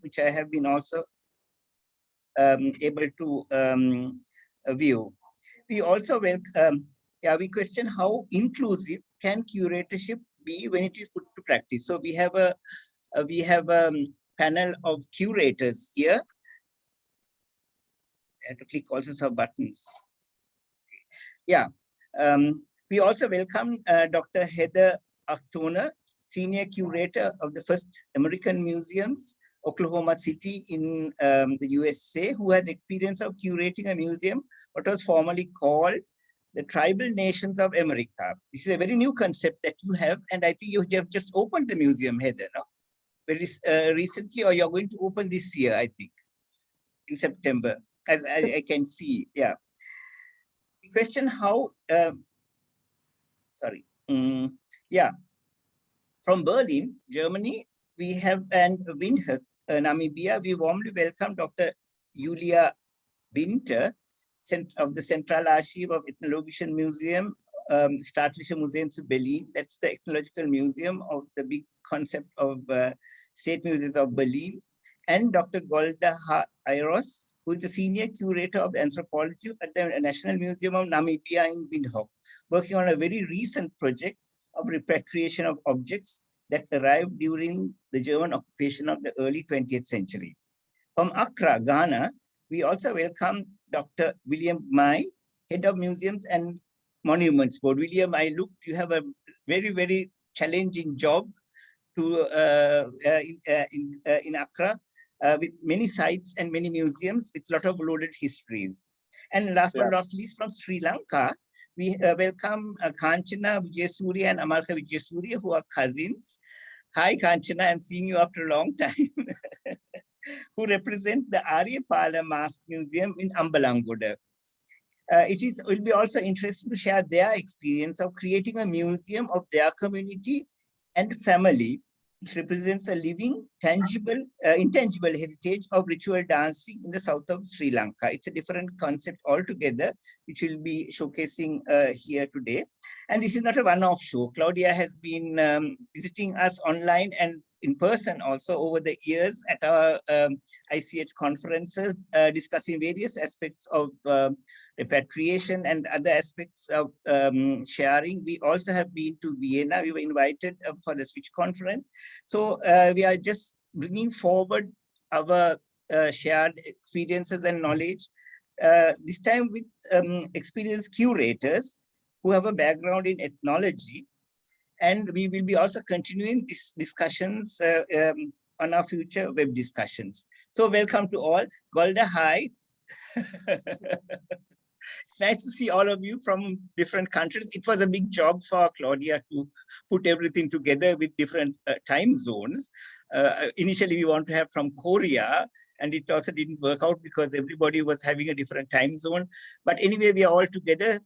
which I have been also able to view. We also we question how inclusive can curatorship be when it is put to practice. So we have a panel of curators here. I have to click also some buttons. Yeah. We also welcome Dr. Heather Actona, Senior Curator of the First American Museums, Oklahoma City in the USA, who has experience of curating a museum, what was formerly called the Tribal Nations of America. This is a very new concept that you have, and I think you have just opened the museum, Heather, no? Very recently, or you're going to open this year, I think, in September, as I can see. Yeah. The question how, yeah. From Berlin, Germany, we have, and Windhoek, Namibia, we warmly welcome Dr. Julia Winter of the Central Archive of Ethnologischen Museum, Staatliche Museum zu Berlin. That's the ethnological museum of the big concept of State Museums of Berlin. And Dr. Golda Airos, who is the senior curator of anthropology at the National Museum of Namibia in Windhoek, working on a very recent project of repatriation of objects that arrived during the German occupation of the early 20th century. From Accra, Ghana, we also welcome Dr. William Mai, Head of Museums and Monuments Board. William, I looked, you have a very, very challenging job to in Accra, with many sites and many museums with a lot of loaded histories. And last but not least, from Sri Lanka, we welcome Kanchana Vijayasuriya and Amalka Vijayasuriya, who are cousins. Hi, Kanchana, I'm seeing you after a long time. Who represent the Aryapala Mask Museum in Ambalangoda. It will be also interesting to share their experience of creating a museum of their community and family, which represents a living, tangible, intangible heritage of ritual dancing in the south of Sri Lanka. It's a different concept altogether, which we'll be showcasing here today. And this is not a one-off show. Claudia has been visiting us online and in person also over the years at our ICH conferences, discussing various aspects of repatriation and other aspects of sharing. We also have been to Vienna. We were invited for the Switch conference. So we are just bringing forward our shared experiences and knowledge, this time with experienced curators who have a background in ethnology. And we will be also continuing these discussions on our future web discussions. So welcome to all. Golda, hi. It's nice to see all of you from different countries. It was a big job for Claudia to put everything together with different time zones. Initially, we want to have from Korea, and it also didn't work out because everybody was having a different time zone. But anyway, we are all together.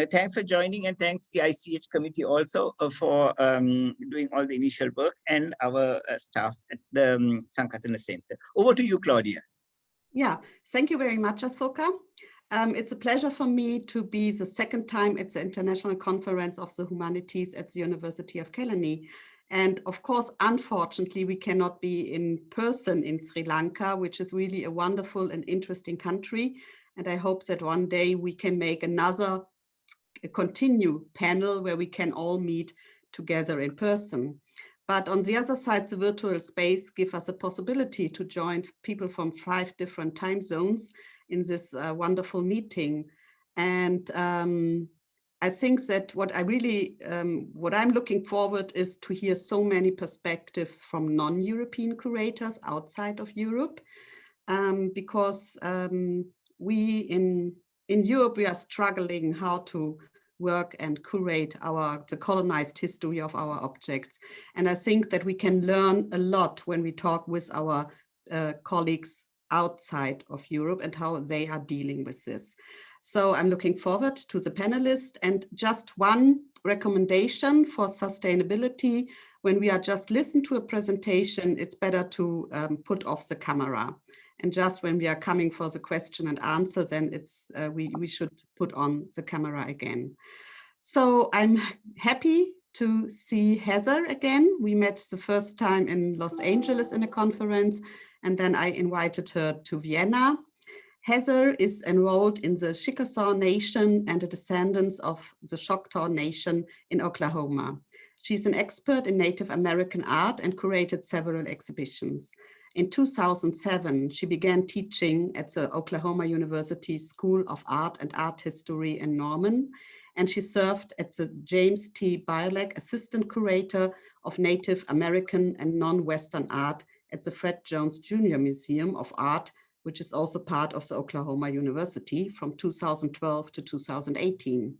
Thanks for joining, and thanks to the ICH committee also for doing all the initial work, and our staff at the Sankatana Center. Over to you, Claudia. Yeah, thank you very much, Asoka. It's a pleasure for me to be the second time at the International Conference of the Humanities at the University of Kelaniya. And of course, unfortunately, we cannot be in person in Sri Lanka, which is really a wonderful and interesting country. And I hope that one day we can make another continue panel where we can all meet together in person. But on the other side, the virtual space gives us a possibility to join people from 5 different time zones in this wonderful meeting. And I think that what I'm looking forward is to hear so many perspectives from non-European curators outside of Europe, because we in Europe, we are struggling how to work and curate the colonized history of our objects. And I think that we can learn a lot when we talk with our colleagues outside of Europe and how they are dealing with this. So I'm looking forward to the panelists. And just one recommendation for sustainability: when we are just listening to a presentation, it's better to put off the camera. And just when we are coming for the question and answer, then it's we should put on the camera again. So I'm happy to see Heather again. We met the first time in Los Angeles in a conference, and then I invited her to Vienna. Heather is enrolled in the Chickasaw Nation and the descendants of the Choctaw Nation in Oklahoma. She's an expert in Native American art and curated several exhibitions. In 2007, she began teaching at the Oklahoma University School of Art and Art History in Norman, and she served as the James T. Bialek Assistant Curator of Native American and Non-Western Art at the Fred Jones Jr. Museum of Art, which is also part of the Oklahoma University from 2012 to 2018.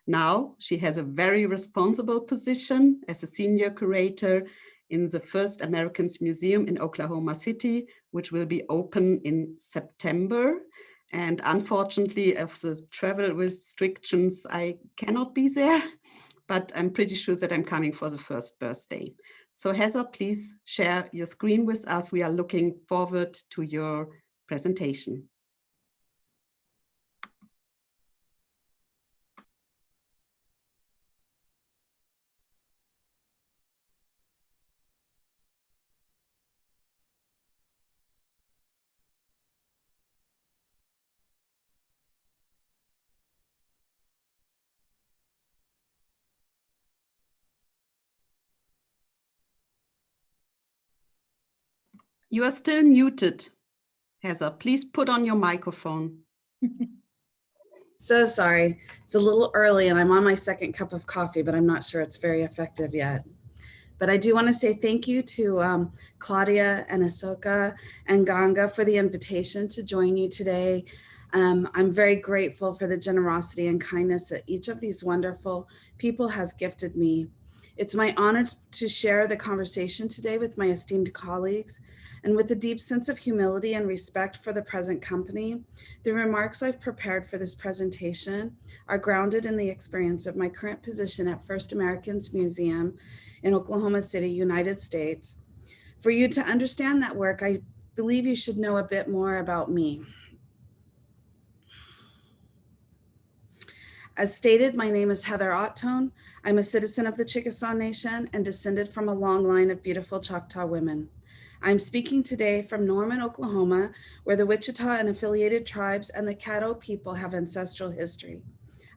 Now she has a very responsible position as a senior curator in the First Americans Museum in Oklahoma City, which will be open in September. And unfortunately, of the travel restrictions, I cannot be there, but I'm pretty sure that I'm coming for the first birthday. So Heather, please share your screen with us. We are looking forward to your presentation. You are still muted, Heather. Please put on your microphone. So sorry, it's a little early and I'm on my second cup of coffee, but I'm not sure it's very effective yet. But I do want to say thank you to Claudia and Asoka and Ganga for the invitation to join you today. I'm very grateful for the generosity and kindness that each of these wonderful people has gifted me. It's my honor to share the conversation today with my esteemed colleagues, and with a deep sense of humility and respect for the present company, the remarks I've prepared for this presentation are grounded in the experience of my current position at First Americans Museum in Oklahoma City, United States. For you to understand that work, I believe you should know a bit more about me. As stated, my name is Heather Ottone. I'm a citizen of the Chickasaw Nation and descended from a long line of beautiful Choctaw women. I'm speaking today from Norman, Oklahoma, where the Wichita and affiliated tribes and the Caddo people have ancestral history.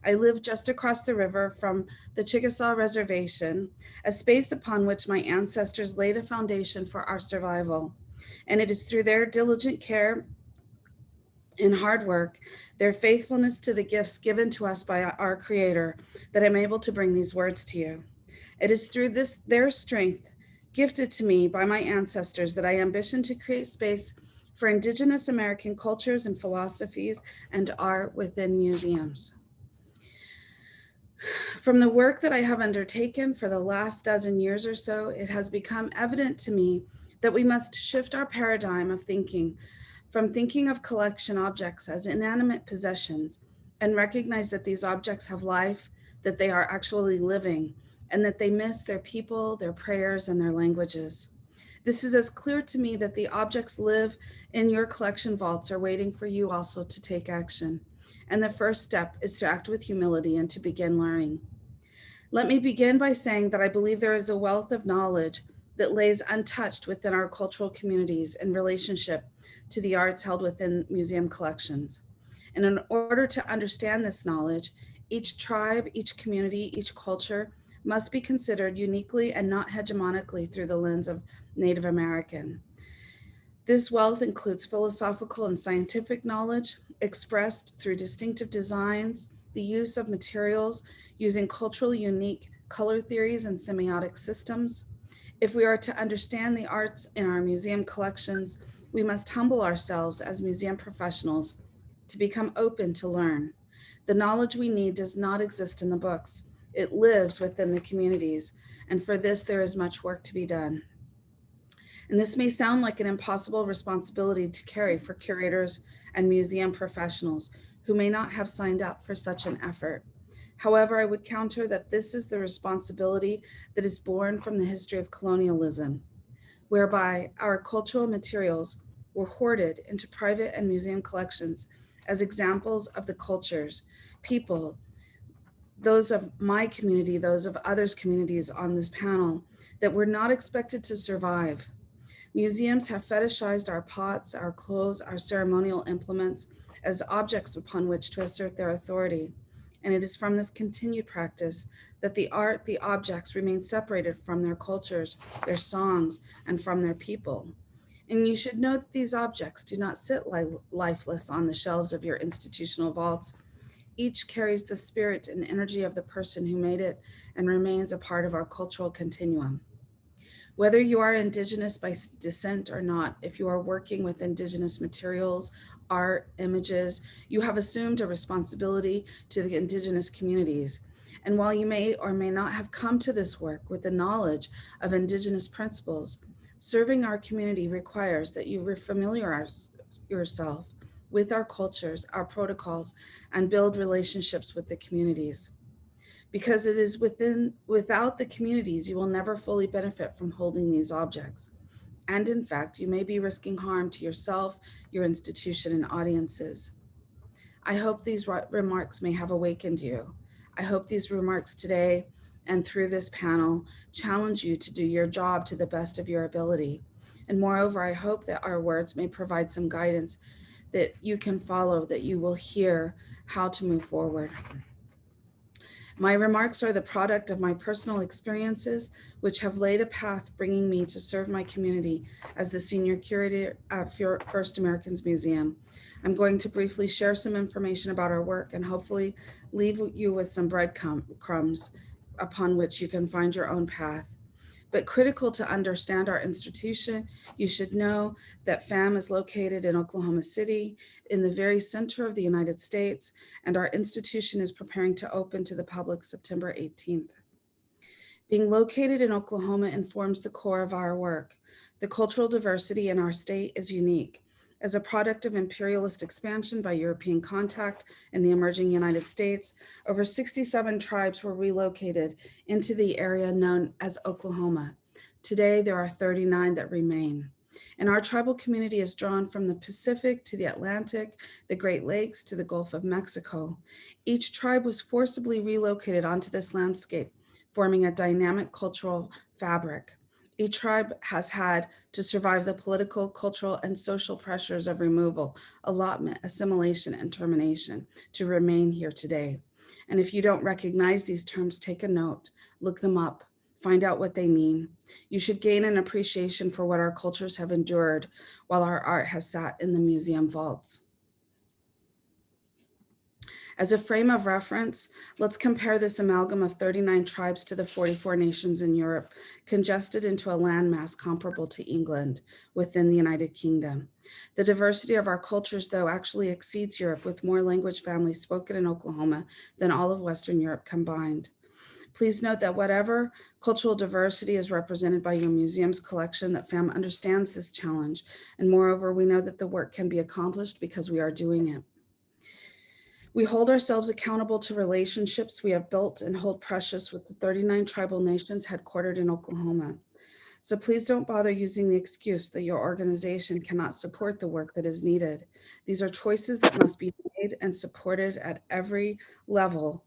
I live just across the river from the Chickasaw Reservation, a space upon which my ancestors laid a foundation for our survival. And it is through their diligent care and hard work, their faithfulness to the gifts given to us by our Creator, that I'm able to bring these words to you. It is through their strength gifted to me by my ancestors that I ambition to create space for Indigenous American cultures and philosophies and art within museums. From the work that I have undertaken for the last dozen years or so, it has become evident to me that we must shift our paradigm of thinking from thinking of collection objects as inanimate possessions and recognize that these objects have life, that they are actually living, and that they miss their people, their prayers, and their languages. This is as clear to me that the objects live in your collection vaults are waiting for you also to take action. And the first step is to act with humility and to begin learning. Let me begin by saying that I believe there is a wealth of knowledge that lays untouched within our cultural communities in relationship to the arts held within museum collections. And in order to understand this knowledge, each tribe, each community, each culture must be considered uniquely and not hegemonically through the lens of Native American. This wealth includes philosophical and scientific knowledge expressed through distinctive designs, the use of materials using culturally unique color theories and semiotic systems. If we are to understand the arts in our museum collections, we must humble ourselves as museum professionals to become open to learn. The knowledge we need does not exist in the books. It lives within the communities, and for this there is much work to be done. And this may sound like an impossible responsibility to carry for curators and museum professionals who may not have signed up for such an effort. However, I would counter that this is the responsibility that is born from the history of colonialism, whereby our cultural materials were hoarded into private and museum collections as examples of the cultures, people, those of my community, those of others' communities on this panel, that were not expected to survive. Museums have fetishized our pots, our clothes, our ceremonial implements as objects upon which to assert their authority. And it is from this continued practice that the art, the objects remain separated from their cultures, their songs, and from their people. And you should know that these objects do not sit lifeless on the shelves of your institutional vaults. Each carries the spirit and energy of the person who made it and remains a part of our cultural continuum. Whether you are Indigenous by descent or not, if you are working with Indigenous materials, art, images, you have assumed a responsibility to the Indigenous communities. And while you may or may not have come to this work with the knowledge of Indigenous principles, serving our community requires that you refamiliarize yourself with our cultures, our protocols, and build relationships with the communities. Because it is without the communities, you will never fully benefit from holding these objects. And in fact, you may be risking harm to yourself, your institution, and audiences. I hope these remarks may have awakened you. I hope these remarks today and through this panel challenge you to do your job to the best of your ability. And moreover, I hope that our words may provide some guidance that you can follow, that you will hear how to move forward. My remarks are the product of my personal experiences, which have laid a path bringing me to serve my community as the senior curator at First Americans Museum. I'm going to briefly share some information about our work and hopefully leave you with some breadcrumbs upon which you can find your own path. But critical to understand our institution, you should know that FAM is located in Oklahoma City, in the very center of the United States, and our institution is preparing to open to the public September 18th. Being located in Oklahoma informs the core of our work. The cultural diversity in our state is unique. As a product of imperialist expansion by European contact in the emerging United States, over 67 tribes were relocated into the area known as Oklahoma. Today, there are 39 that remain. And our tribal community is drawn from the Pacific to the Atlantic, the Great Lakes to the Gulf of Mexico. Each tribe was forcibly relocated onto this landscape, forming a dynamic cultural fabric. Each tribe has had to survive the political, cultural, and social pressures of removal, allotment, assimilation, and termination to remain here today. And if you don't recognize these terms, take a note, look them up, find out what they mean. You should gain an appreciation for what our cultures have endured while our art has sat in the museum vaults. As a frame of reference, let's compare this amalgam of 39 tribes to the 44 nations in Europe, congested into a landmass comparable to England within the United Kingdom. The diversity of our cultures, though, actually exceeds Europe, with more language families spoken in Oklahoma than all of Western Europe combined. Please note that whatever cultural diversity is represented by your museum's collection, that FAM understands this challenge. And moreover, we know that the work can be accomplished because we are doing it. We hold ourselves accountable to relationships we have built and hold precious with the 39 tribal nations headquartered in Oklahoma. So please don't bother using the excuse that your organization cannot support the work that is needed. These are choices that must be made and supported at every level,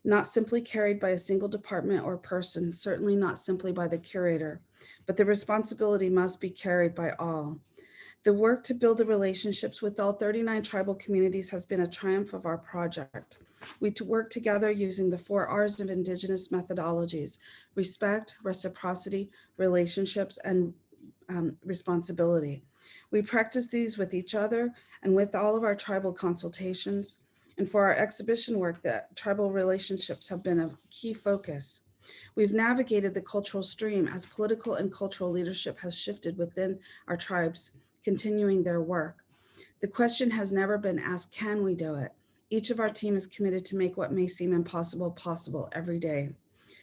not simply carried by a single department or person, certainly not simply by the curator, but the responsibility must be carried by all. The work to build the relationships with all 39 tribal communities has been a triumph of our project. We work together using the 4 R's of Indigenous methodologies: respect, reciprocity, relationships, and responsibility. We practice these with each other and with all of our tribal consultations. And for our exhibition work, that tribal relationships have been a key focus. We've navigated the cultural stream as political and cultural leadership has shifted within our tribes, continuing their work. The question has never been asked, can we do it? Each of our team is committed to make what may seem impossible possible every day.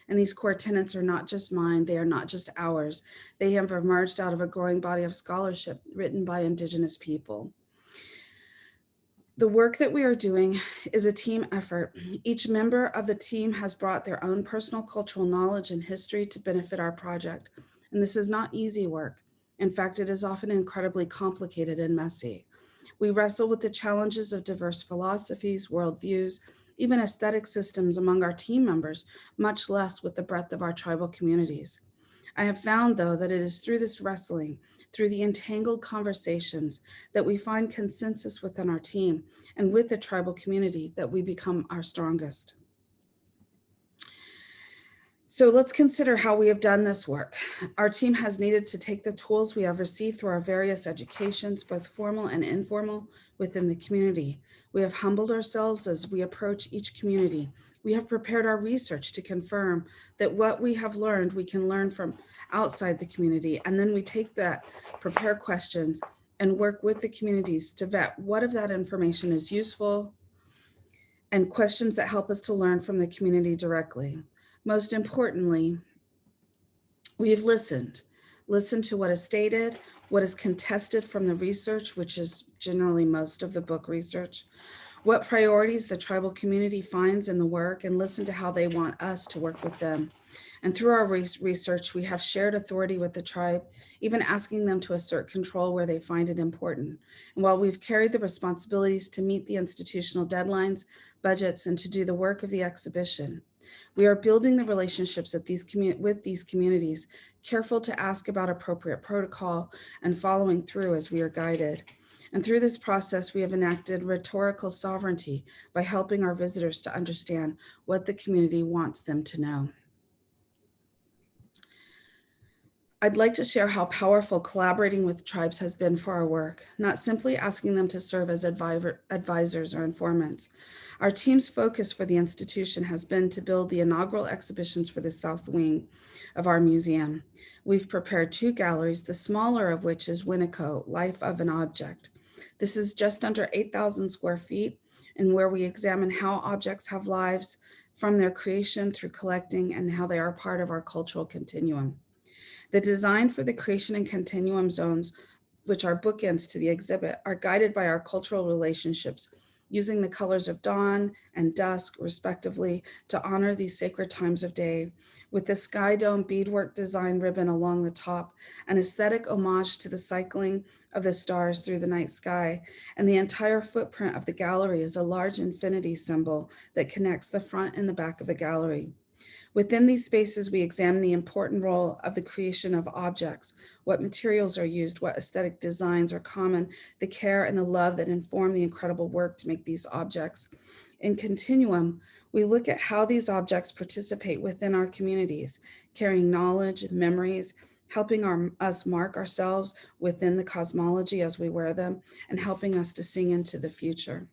And these core tenets are not just mine, they are not just ours. They have emerged out of a growing body of scholarship written by Indigenous people. The work that we are doing is a team effort. Each member of the team has brought their own personal cultural knowledge and history to benefit our project. And this is not easy work. In fact, it is often incredibly complicated and messy. We wrestle with the challenges of diverse philosophies, worldviews, even aesthetic systems among our team members, much less with the breadth of our tribal communities. I have found, though, that it is through this wrestling, through the entangled conversations, that we find consensus within our team and with the tribal community that we become our strongest. So let's consider how we have done this work. Our team has needed to take the tools we have received through our various educations, both formal and informal, within the community. We have humbled ourselves as we approach each community. We have prepared our research to confirm that what we have learned, we can learn from outside the community. And then we take that, prepare questions, and work with the communities to vet what of that information is useful and questions that help us to learn from the community directly. Most importantly, we have listened to what is stated, what is contested from the research, which is generally most of the book research, what priorities the tribal community finds in the work, and listen to how they want us to work with them. And through our research, we have shared authority with the tribe, even asking them to assert control where they find it important. And while we've carried the responsibilities to meet the institutional deadlines, budgets, and to do the work of the exhibition, we are building the relationships with these communities, careful to ask about appropriate protocol and following through as we are guided. And through this process, we have enacted rhetorical sovereignty by helping our visitors to understand what the community wants them to know. I'd like to share how powerful collaborating with tribes has been for our work, not simply asking them to serve as advisors or informants. Our team's focus for the institution has been to build the inaugural exhibitions for the South Wing of our museum. We've prepared 2 galleries, the smaller of which is Winneco, Life of an Object. This is just under 8,000 square feet, and where we examine how objects have lives from their creation through collecting and how they are part of our cultural continuum. The design for the creation and continuum zones, which are bookends to the exhibit, are guided by our cultural relationships, using the colors of dawn and dusk, respectively, to honor these sacred times of day, with the sky dome beadwork design ribbon along the top, an aesthetic homage to the cycling of the stars through the night sky, and the entire footprint of the gallery is a large infinity symbol that connects the front and the back of the gallery. Within these spaces, we examine the important role of the creation of objects, what materials are used, what aesthetic designs are common, the care and the love that inform the incredible work to make these objects. In Continuum, we look at how these objects participate within our communities, carrying knowledge, memories, helping us mark ourselves within the cosmology as we wear them, and helping us to sing into the future.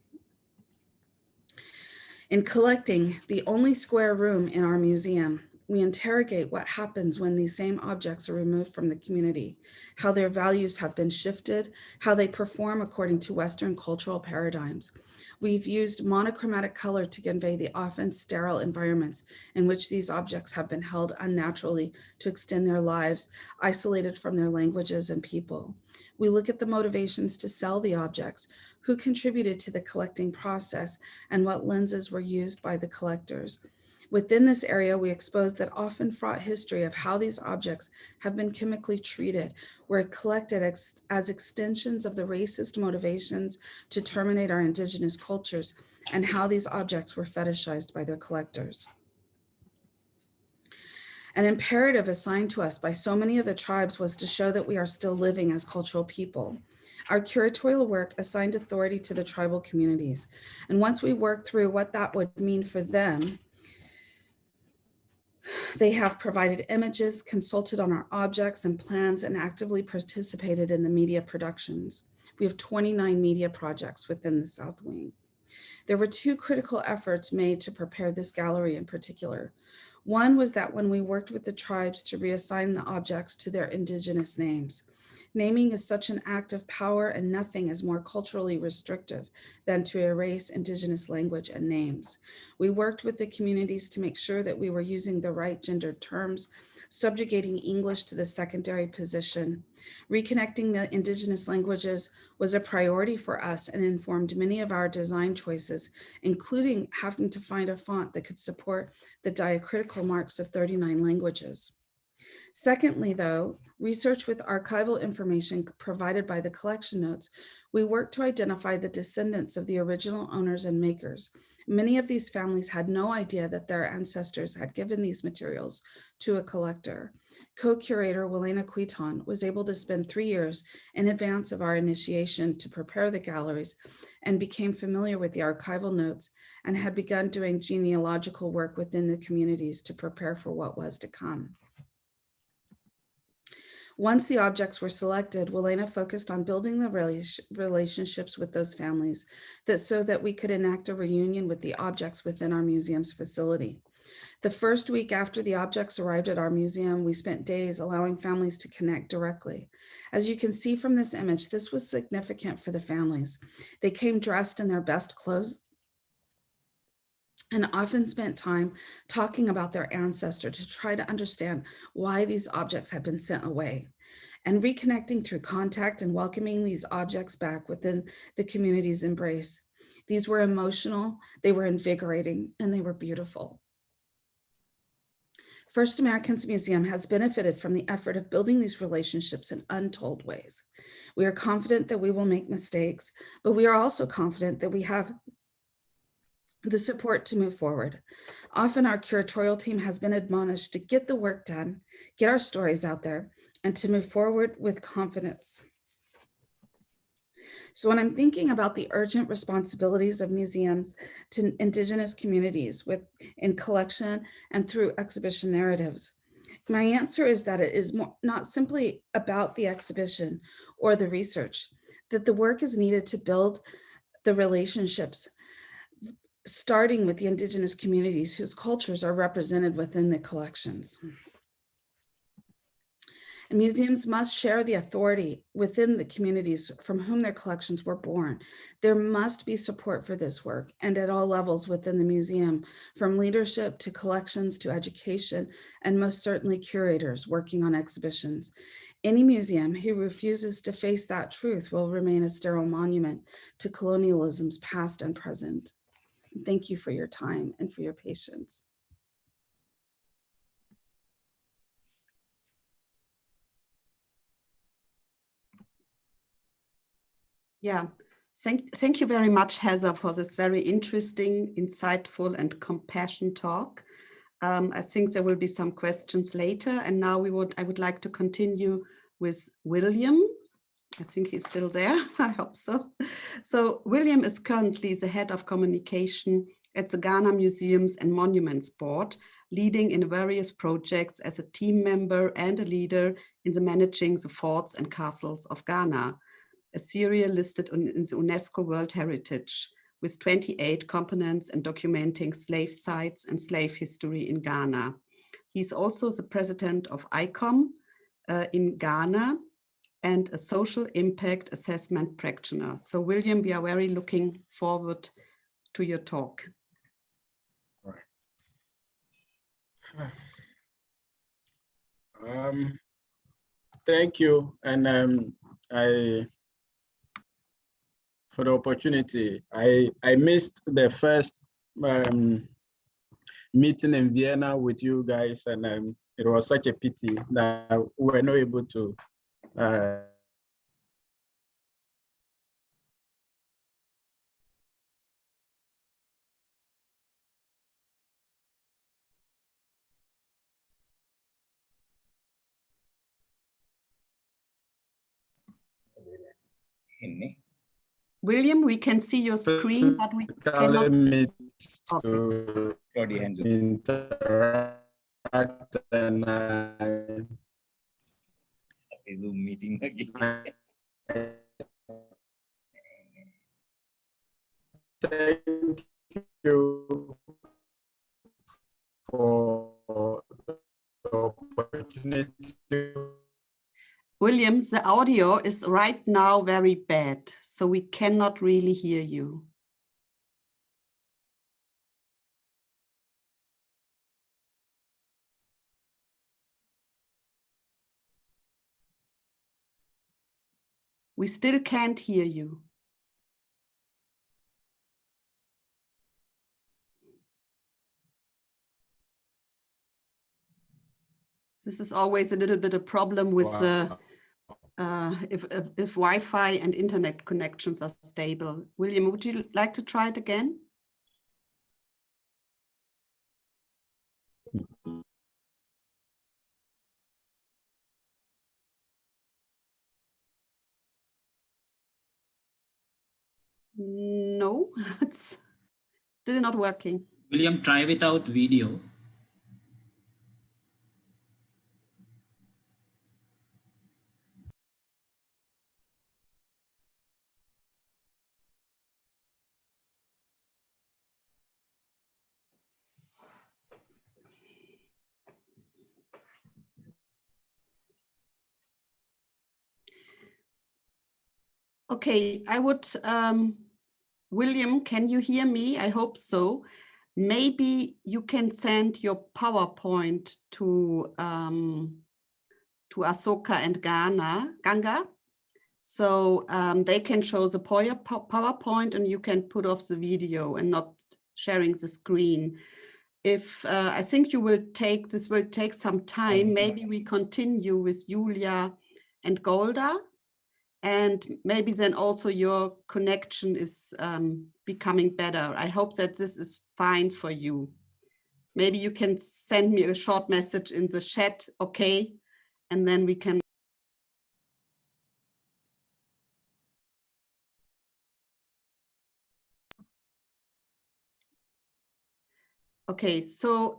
In Collecting, the only square room in our museum, we interrogate what happens when these same objects are removed from the community, how their values have been shifted, how they perform according to Western cultural paradigms. We've used monochromatic color to convey the often sterile environments in which these objects have been held unnaturally to extend their lives, isolated from their languages and people. We look at the motivations to sell the objects, who contributed to the collecting process, and what lenses were used by the collectors. Within this area, we expose that often fraught history of how these objects have been chemically treated, were collected as extensions of the racist motivations to terminate our indigenous cultures, and how these objects were fetishized by their collectors. An imperative assigned to us by so many of the tribes was to show that we are still living as cultural people. Our curatorial work assigned authority to the tribal communities. And once we worked through what that would mean for them, they have provided images, consulted on our objects and plans, and actively participated in the media productions. We have 29 media projects within the South Wing. There were 2 critical efforts made to prepare this gallery in particular. One was that when we worked with the tribes to reassign the objects to their indigenous names. Naming is such an act of power, and nothing is more culturally restrictive than to erase indigenous language and names. We worked with the communities to make sure that we were using the right gendered terms, subjugating English to the secondary position. Reconnecting the indigenous languages was a priority for us and informed many of our design choices, including having to find a font that could support the diacritical marks of 39 languages. Secondly, though, research with archival information provided by the collection notes, we worked to identify the descendants of the original owners and makers. Many of these families had no idea that their ancestors had given these materials to a collector. Co-curator Welena Quiton was able to spend 3 years in advance of our initiation to prepare the galleries and became familiar with the archival notes and had begun doing genealogical work within the communities to prepare for what was to come. Once the objects were selected, Welena focused on building the relationships with those families so that we could enact a reunion with the objects within our museum's facility. The first week after the objects arrived at our museum, we spent days allowing families to connect directly. As you can see from this image, this was significant for the families. They came dressed in their best clothes and often spent time talking about their ancestor to try to understand why these objects had been sent away, and reconnecting through contact and welcoming these objects back within the community's embrace. These were emotional, they were invigorating, and they were beautiful. First Americans Museum has benefited from the effort of building these relationships in untold ways. We are confident that we will make mistakes, but we are also confident that we have the support to move forward. Often our curatorial team has been admonished to get the work done, get our stories out there, and to move forward with confidence. So when I'm thinking about the urgent responsibilities of museums to Indigenous communities in collection and through exhibition narratives, my answer is that it is not simply about the exhibition or the research, that the work is needed to build the relationships, starting with the Indigenous communities whose cultures are represented within the collections. And museums must share the authority within the communities from whom their collections were born. There must be support for this work and at all levels within the museum, from leadership to collections to education, and most certainly curators working on exhibitions. Any museum who refuses to face that truth will remain a sterile monument to colonialism's past and present. Thank you for your time and for your patience. Yeah, thank you very much, Heather, for this very interesting, insightful, and compassionate talk. I think there will be some questions later, and now I would like to continue with William. I think he's still there. I hope so. So William is currently the head of communication at the Ghana Museums and Monuments Board, leading in various projects as a team member and a leader in the managing the forts and castles of Ghana, a serial listed in the UNESCO World Heritage with 28 components and documenting slave sites and slave history in Ghana. He's also the president of ICOM in Ghana, and a social impact assessment practitioner. So William, we are very looking forward to your talk. All right. Thank you, and for the opportunity. I missed the first meeting in Vienna with you guys, and it was such a pity that we were not able to William, we can see your screen, but we cannot interact and Zoom meeting again. Thank you for the opportunity. William, the audio is right now very bad, so we cannot really hear you. We still can't hear you. This is always a little bit a problem with the if Wi-Fi and internet connections are stable. William, would you like to try it again? No, it's still not working. William, try without video. Okay, I would, William, can you hear me? I hope so. Maybe you can send your PowerPoint to Asoka and Ganga. So they can show the PowerPoint and you can put off the video and not sharing the screen. If I think this will take some time, maybe we continue with Julia and Golda. And maybe then also your connection is becoming better. I hope that this is fine for you. Maybe you can send me a short message in the chat, okay? And then we can. Okay, so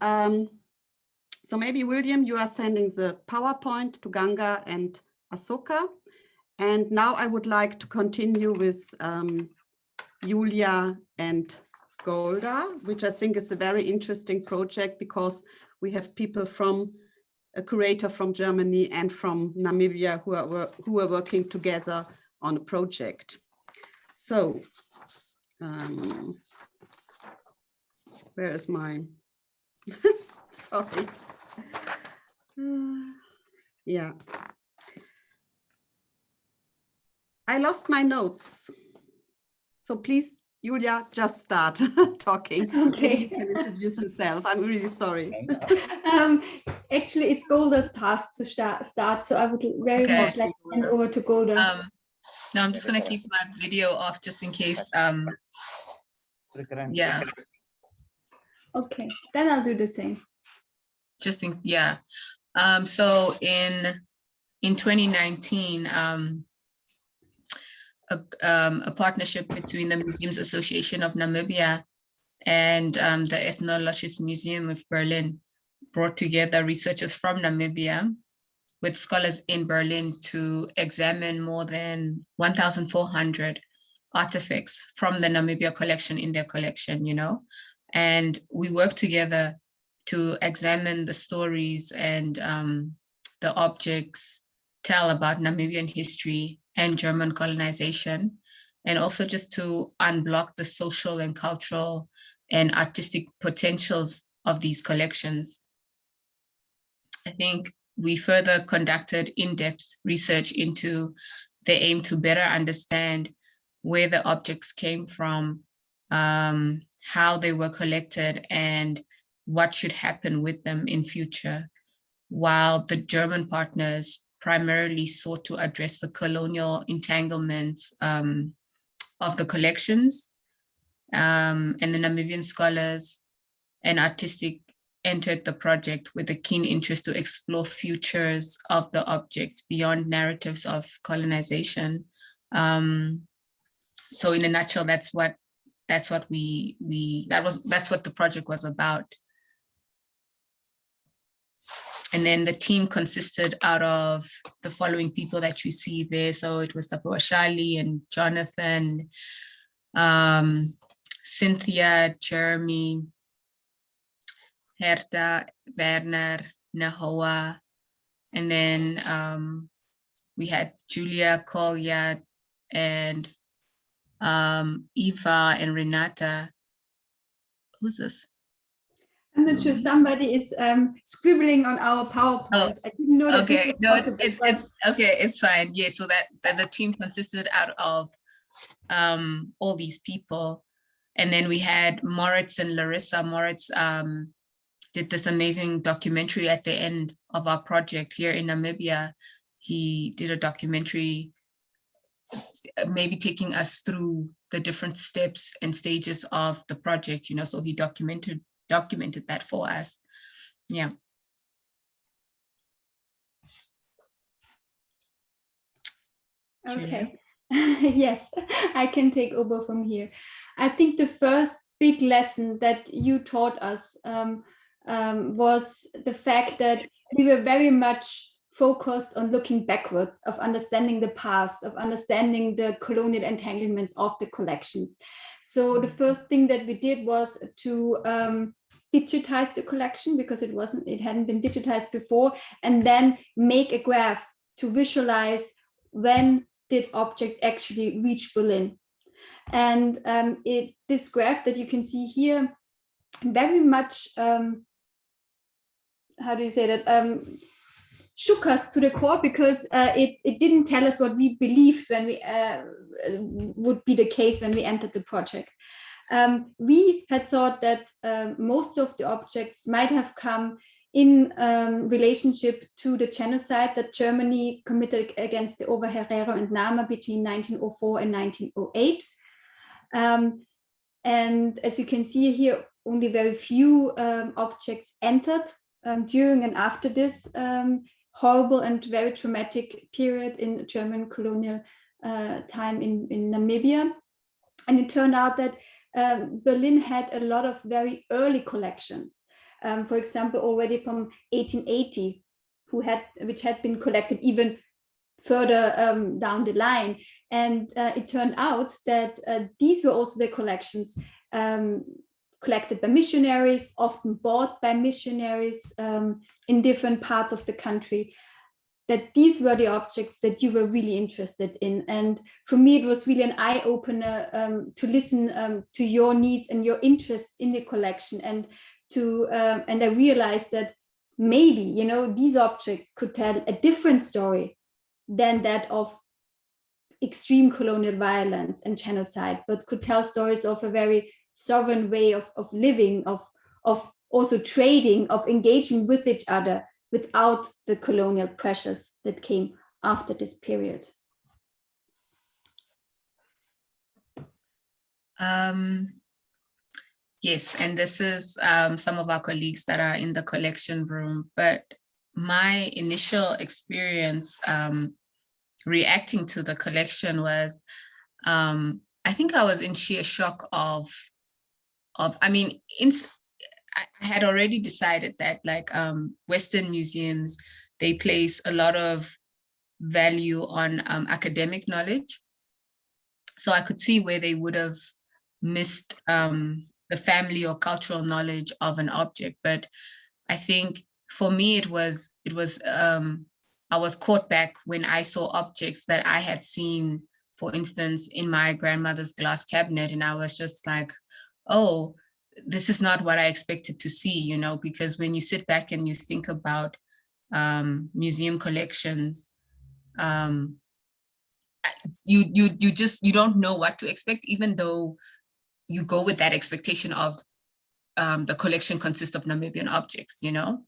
maybe William, you are sending the PowerPoint to Ganga and Asoka. And now I would like to continue with Julia and Golda, which I think is a very interesting project because we have people from a curator from Germany and from Namibia who are working together on a project. So, where is my, sorry. Yeah. I lost my notes. So please, Julia, just start talking. Okay. Maybe you can introduce yourself. I'm really sorry. Actually, it's Golda's task to start, so I would very much like to hand over to Golda. No, I'm just going to keep my video off just in case. Yeah. Okay, then I'll do the same. Just in, yeah. So in 2019, a partnership between the Museums Association of Namibia and the Ethnographic Museum of Berlin brought together researchers from Namibia with scholars in Berlin to examine more than 1,400 artifacts from the Namibia collection in their collection, you know, and we worked together to examine the stories and the objects tell about Namibian history and German colonization, and also just to unblock the social and cultural and artistic potentials of these collections. I think we further conducted in-depth research into the aim to better understand where the objects came from, how they were collected, and what should happen with them in future, while the German partners primarily sought to address the colonial entanglements of the collections, and the Namibian scholars and artistic entered the project with a keen interest to explore futures of the objects beyond narratives of colonization. So in a nutshell, that's what the project was about. And then the team consisted out of the following people that you see there. So it was Tapo Ashali and Jonathan, Cynthia, Jeremy, Herta, Werner, Nahoa, and then we had Julia, Kolya, and Eva and Renata. Who's this? I'm not sure, somebody is scribbling on our PowerPoint. Oh, I didn't know that okay, this was possible. It's fine. Yeah, so that the team consisted out of all these people. And then we had Moritz and Larissa. Moritz did this amazing documentary at the end of our project here in Namibia. He did a documentary, maybe taking us through the different steps and stages of the project, you know, so he documented that for us. Yeah. Okay. Yes, I can take over from here. I think the first big lesson that you taught us was the fact that we were very much focused on looking backwards, of understanding the past, of understanding the colonial entanglements of the collections. So the first thing that we did was to digitize the collection, because it hadn't been digitized before, and then make a graph to visualize when did object actually reach Berlin. And this graph that you can see here very much, how do you say that, shook us to the core, because it didn't tell us what we believed when we would be the case when we entered the project. We had thought that most of the objects might have come in relationship to the genocide that Germany committed against the Oberherero and Nama between 1904 and 1908. And as you can see here, only very few objects entered during and after this horrible and very traumatic period in German colonial time in Namibia. And it turned out that Berlin had a lot of very early collections. For example, already from 1880, which had been collected even further down the line. And it turned out that these were also the collections collected by missionaries, often bought by missionaries in different parts of the country, that these were the objects that you were really interested in. And for me, it was really an eye-opener to listen to your needs and your interests in the collection, and I realized that maybe, you know, these objects could tell a different story than that of extreme colonial violence and genocide, but could tell stories of a very sovereign way of living, of also trading, of engaging with each other without the colonial pressures that came after this period. Yes, and this is some of our colleagues that are in the collection room, but my initial experience reacting to the collection was, I think I was in sheer shock of I mean, I had already decided that, like, Western museums, they place a lot of value on academic knowledge. So I could see where they would have missed the family or cultural knowledge of an object. But I think for me, I was caught back when I saw objects that I had seen, for instance, in my grandmother's glass cabinet, and I was just like, oh, this is not what I expected to see, you know, because when you sit back and you think about museum collections, you don't know what to expect, even though you go with that expectation of the collection consists of Namibian objects, you know?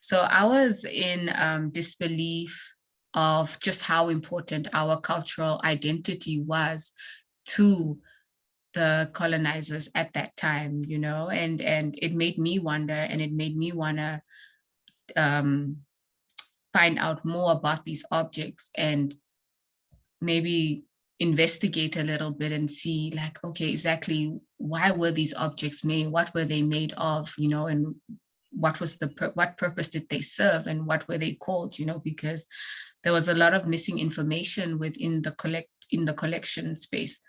So I was in disbelief of just how important our cultural identity was to the colonizers at that time, you know, and it made me wonder, and it made me want to find out more about these objects and maybe investigate a little bit and see, like, okay, exactly why were these objects made? What were they made of, you know, and what was what purpose did they serve, and what were they called, you know, because there was a lot of missing information within the collection space.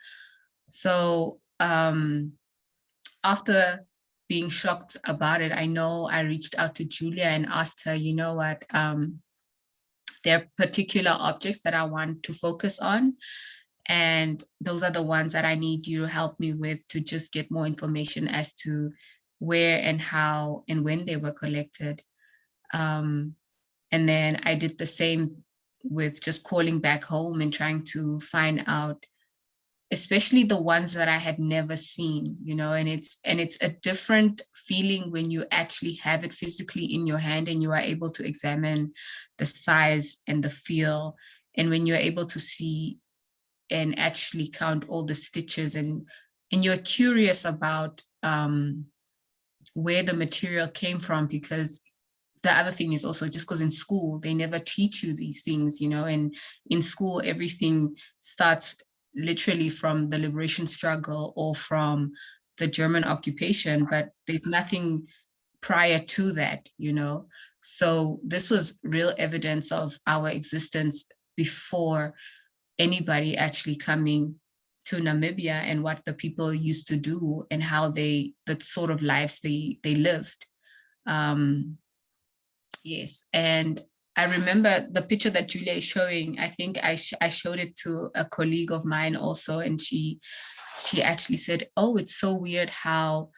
So after being shocked about it, I know I reached out to Julia and asked her, you know what, there are particular objects that I want to focus on, and those are the ones that I need you to help me with, to just get more information as to where and how and when they were collected. And then I did the same with just calling back home and trying to find out especially the ones that I had never seen, you know, and it's a different feeling when you actually have it physically in your hand and you are able to examine the size and the feel, and when you're able to see and actually count all the stitches, and you're curious about where the material came from, because the other thing is also just because in school they never teach you these things, you know, and in school everything starts literally from the liberation struggle or from the German occupation, but there's nothing prior to that, you know. So this was real evidence of our existence before anybody actually coming to Namibia, and what the people used to do and how the sort of lives they lived. Yes, and I remember the picture that Julia is showing. I think I showed it to a colleague of mine also, and she actually said, "Oh, it's so weird how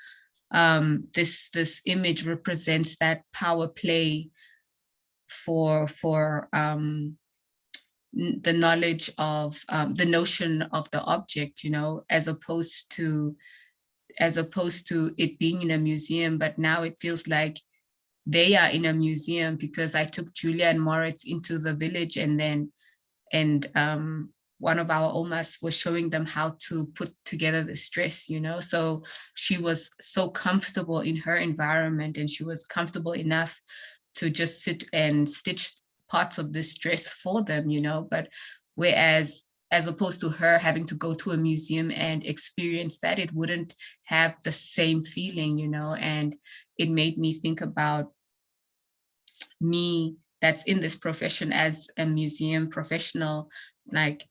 this image represents that power play for the knowledge of the notion of the object, you know, as opposed to it being in a museum. But now it feels like they are in a museum, because I took Julia and Moritz into the village, and one of our Omas was showing them how to put together this dress, you know. So she was so comfortable in her environment, and she was comfortable enough to just sit and stitch parts of this dress for them, you know. But whereas, as opposed to her having to go to a museum and experience that, it wouldn't have the same feeling, you know. And it made me think about me that's in this profession as a museum professional. Like,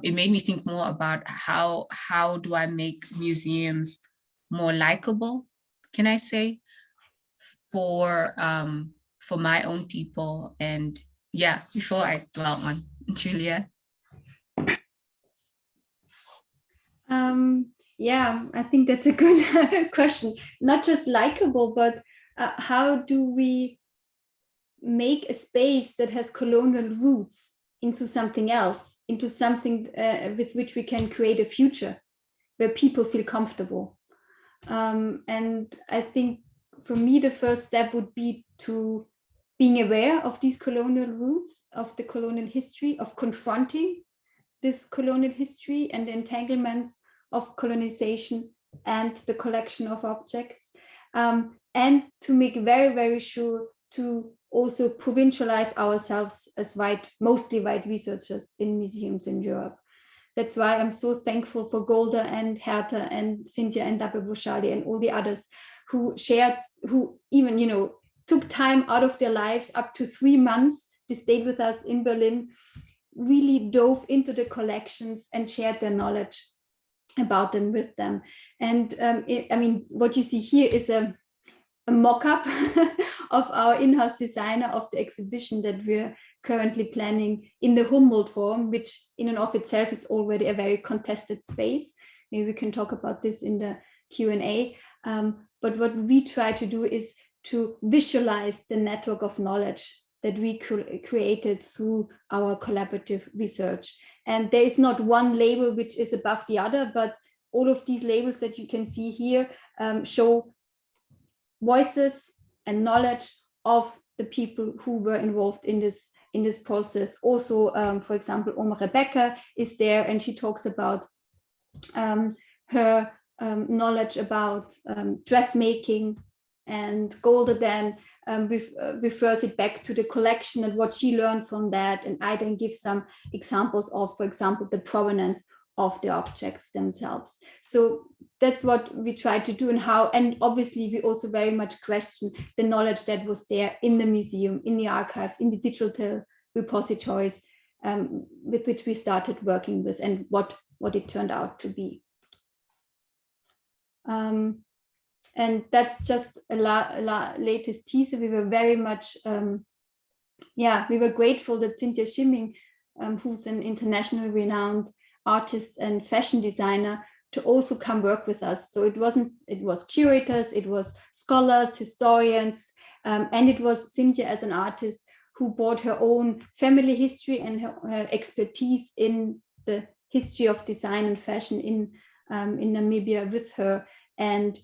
it made me think more about how do I make museums more likable, can I say, for my own people. And yeah, before I dwell on Julia. Yeah, I think that's a good question. Not just likable, but how do we make a space that has colonial roots into something else, into something with which we can create a future where people feel comfortable. And I think for me, the first step would be to being aware of these colonial roots, of the colonial history, of confronting this colonial history and the entanglements of colonization and the collection of objects, and to make very, very sure to also provincialize ourselves as mostly white researchers in museums in Europe. That's why I'm so thankful for Golda and Herta and Cynthia and Dape Boshali and all the others who even, you know, took time out of their lives, up to 3 months. They stayed with us in Berlin, really dove into the collections and shared their knowledge about them with them. And I mean, what you see here is a mock-up of our in-house designer of the exhibition that we're currently planning in the Humboldt Forum, which in and of itself is already a very contested space. Maybe we can talk about this in the Q&A. But what we try to do is to visualize the network of knowledge that we created through our collaborative research. And there is not one label which is above the other, but all of these labels that you can see here show voices and knowledge of the people who were involved in this process. Also, for example, Oma Rebecca is there, and she talks about her knowledge about dressmaking, and Golda then refers it back to the collection and what she learned from that. And I then give some examples of, for example, the provenance of the objects themselves. So that's what we try to do, and obviously we also very much question the knowledge that was there in the museum, in the archives, in the digital repositories with which we started working with, and what it turned out to be. And that's just a latest teaser. We were very much, we were grateful that Cynthia Schimming, who's an internationally renowned artist and fashion designer, to also come work with us. So it was curators, it was scholars, historians, and it was Cynthia as an artist who brought her own family history and her expertise in the history of design and fashion in Namibia with her, and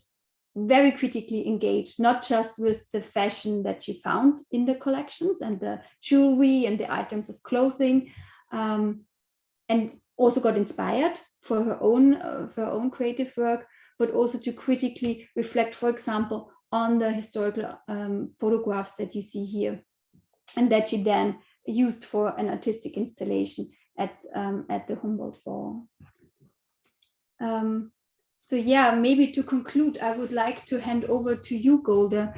very critically engaged, not just with the fashion that she found in the collections and the jewelry and the items of clothing, and also got inspired for her own creative work, but also to critically reflect, for example, on the historical photographs that you see here, and that she then used for an artistic installation at the Humboldt Forum. So yeah, maybe to conclude, I would like to hand over to you, Golda,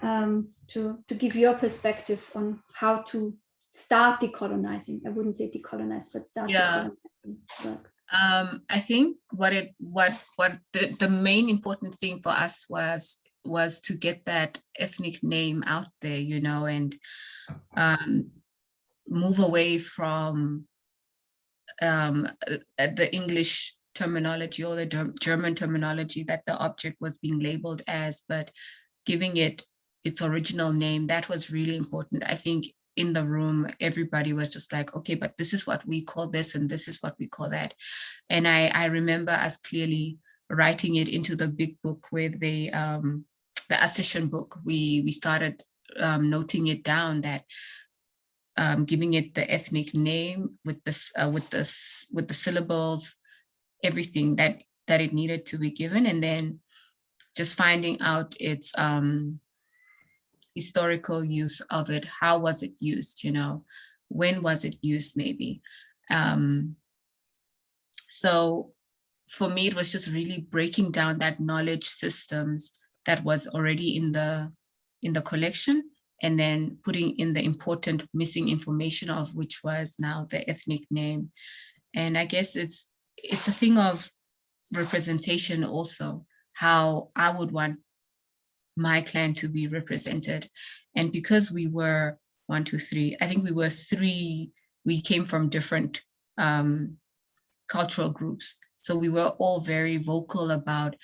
to give your perspective on how to start decolonizing. I wouldn't say decolonize, but start decolonizing work. I think the main important thing for us was to get that ethnic name out there, you know, and move away from the English terminology or the German terminology that the object was being labeled as, but giving it its original name. That was really important. I think in the room, everybody was just like, okay, but this is what we call this and this is what we call that. And I remember us clearly writing it into the big book with the accession book. We started noting it down, that giving it the ethnic name with the syllables, everything that it needed to be given, and then just finding out its historical use of it. How was it used, you know, when was it used, maybe. So for me, it was just really breaking down that knowledge systems that was already in the collection, and then putting in the important missing information, of which was now the ethnic name. And I guess it's a thing of representation also, how I would want my clan to be represented. And because we were 1, 2, 3, I think we were 3, we came from different cultural groups. So we were all very vocal about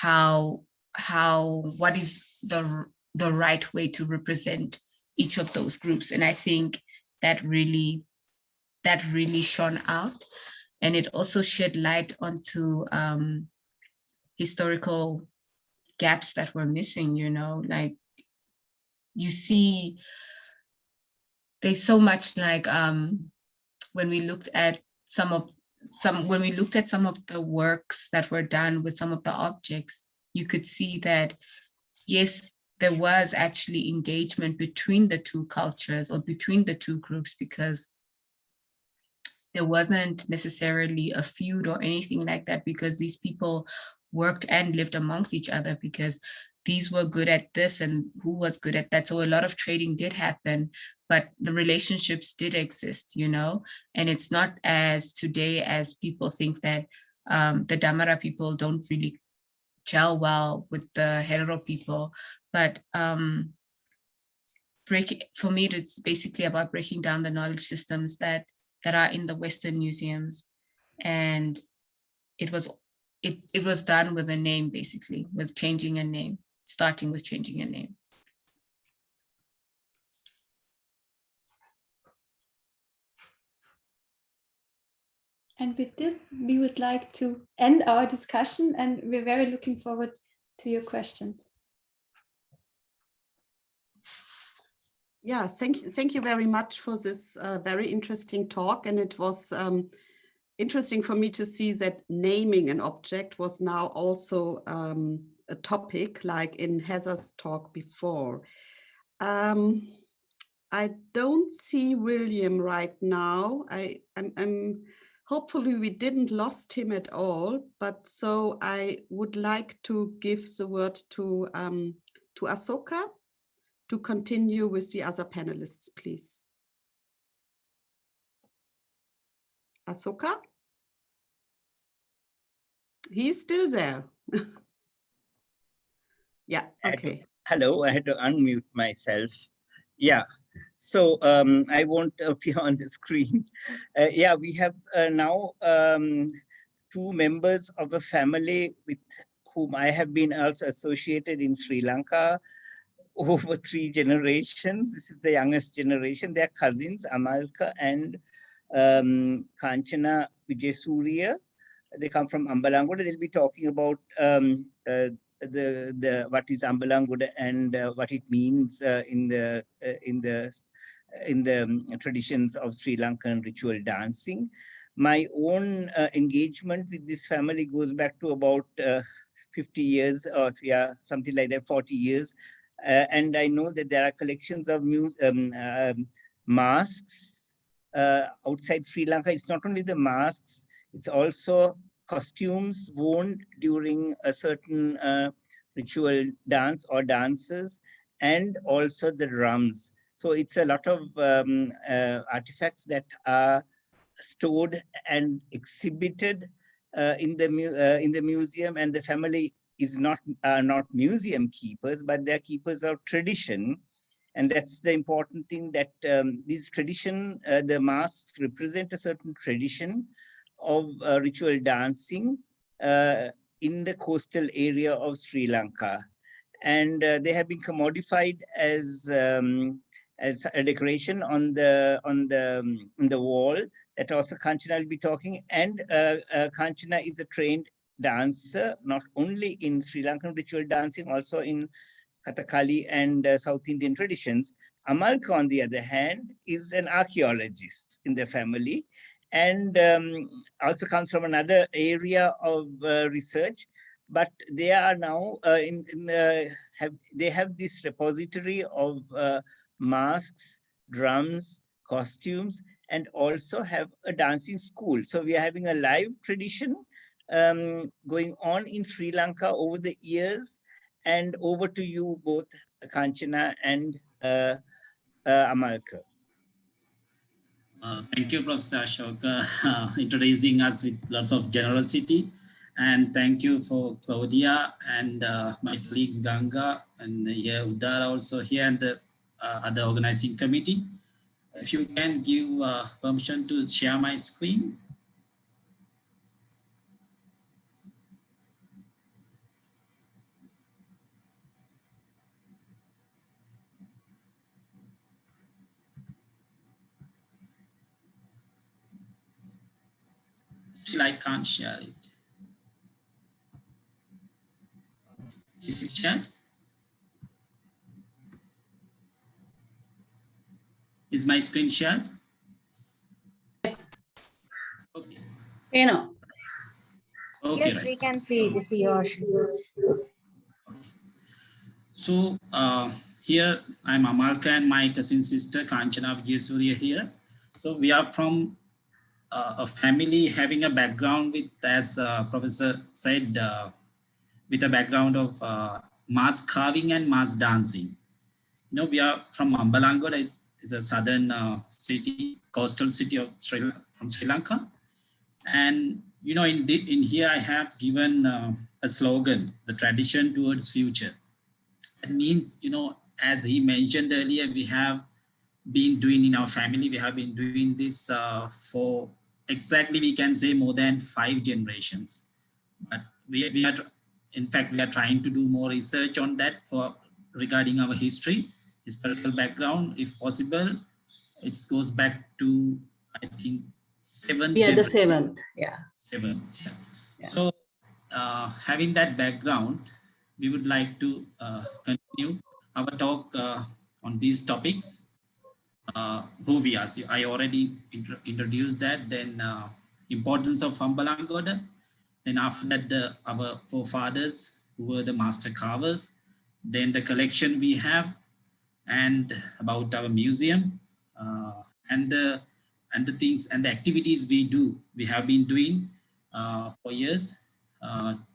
what is the right way to represent each of those groups. And I think that really shone out. And it also shed light onto historical gaps that were missing, you know, like you see, there's so much, like when we looked at some of the works that were done with some of the objects, you could see that, yes, there was actually engagement between the two cultures or between the two groups, because there wasn't necessarily a feud or anything like that, because these people worked and lived amongst each other, because these were good at this and who was good at that. So a lot of trading did happen, but the relationships did exist, you know, and it's not as today as people think that the Damara people don't really gel well with the Herero people. But for me, it's basically about breaking down the knowledge systems that are in the Western museums. And it was done with a name, basically, with changing a name, starting with changing a name. And with this, we would like to end our discussion, and we're very looking forward to your questions. Yeah, thank you very much for this very interesting talk. And it was interesting for me to see that naming an object was now also a topic, like in Heather's talk before. I don't see William right now. I'm hopefully we didn't lost him at all, but so I would like to give the word to Asoka to continue with the other panelists, please. Asoka? He's still there. Yeah, okay. Hello, I had to unmute myself. Yeah, so I won't appear on the screen. Yeah, we have now 2 members of a family with whom I have been also associated in Sri Lanka over 3 generations. This is the youngest generation. They're cousins, Amalka and Kanchana Vijayasuriya. They come from Ambalangoda. They'll be talking about what is Ambalangoda and what it means in the traditions of Sri Lankan ritual dancing. My own engagement with this family goes back to about 50 years, or yeah, something like that, 40 years. And I know that there are collections of masks outside Sri Lanka. It's not only the masks, it's also costumes worn during a certain ritual dance or dances, and also the drums. So it's a lot of artifacts that are stored and exhibited in the museum, and the family is not museum keepers, but they're keepers of tradition. And that's the important thing, that these tradition, the masks represent a certain tradition of ritual dancing in the coastal area of Sri Lanka. And they have been commodified as a decoration on the wall. That also Kanchana will be talking. And Kanchana is a trained dancer, not only in Sri Lankan ritual dancing, also in Kathakali and South Indian traditions. Amalka, on the other hand, is an archaeologist in the family, and also comes from another area of research. But they are now they have this repository of masks, drums, costumes, and also have a dancing school. So we are having a live tradition going on in Sri Lanka over the years. And over to you both, Kanchana and Amalka. Thank you, Professor Ashok, introducing us with lots of generosity. And thank you for Claudia and my colleagues Ganga and here Udara also here, and the other organizing committee. If you can give permission to share my screen. Still, I can't share it. Is it shared? Is my screen shared? Yes. Okay. You know. Okay, Yes, right. we can see this is yours. So here I'm Amalka and my cousin sister Kanchana Vijayasuriya here. So we are from a family having a background with, as Professor said, with a background of mask carving and mask dancing. You know, we are from Ambalangoda, is a southern city, coastal city of from Sri Lanka. And, you know, in here I have given a slogan, the tradition towards future. That means, you know, as he mentioned earlier, we have been doing in our family, we have been doing this for exactly, we can say, more than 5 generations. But we are, in fact, we are trying to do more research on that regarding our historical background, if possible. It goes back to, I think, 7th. Yeah, the 7th. Yeah. 7th. Yeah. Yeah. So having that background, we would like to continue our talk on these topics. Who we are. I already introduced that. Then importance of Ambalangoda. Then after that, our forefathers who were the master carvers. Then the collection we have, and about our museum, and the things and the activities we have been doing for years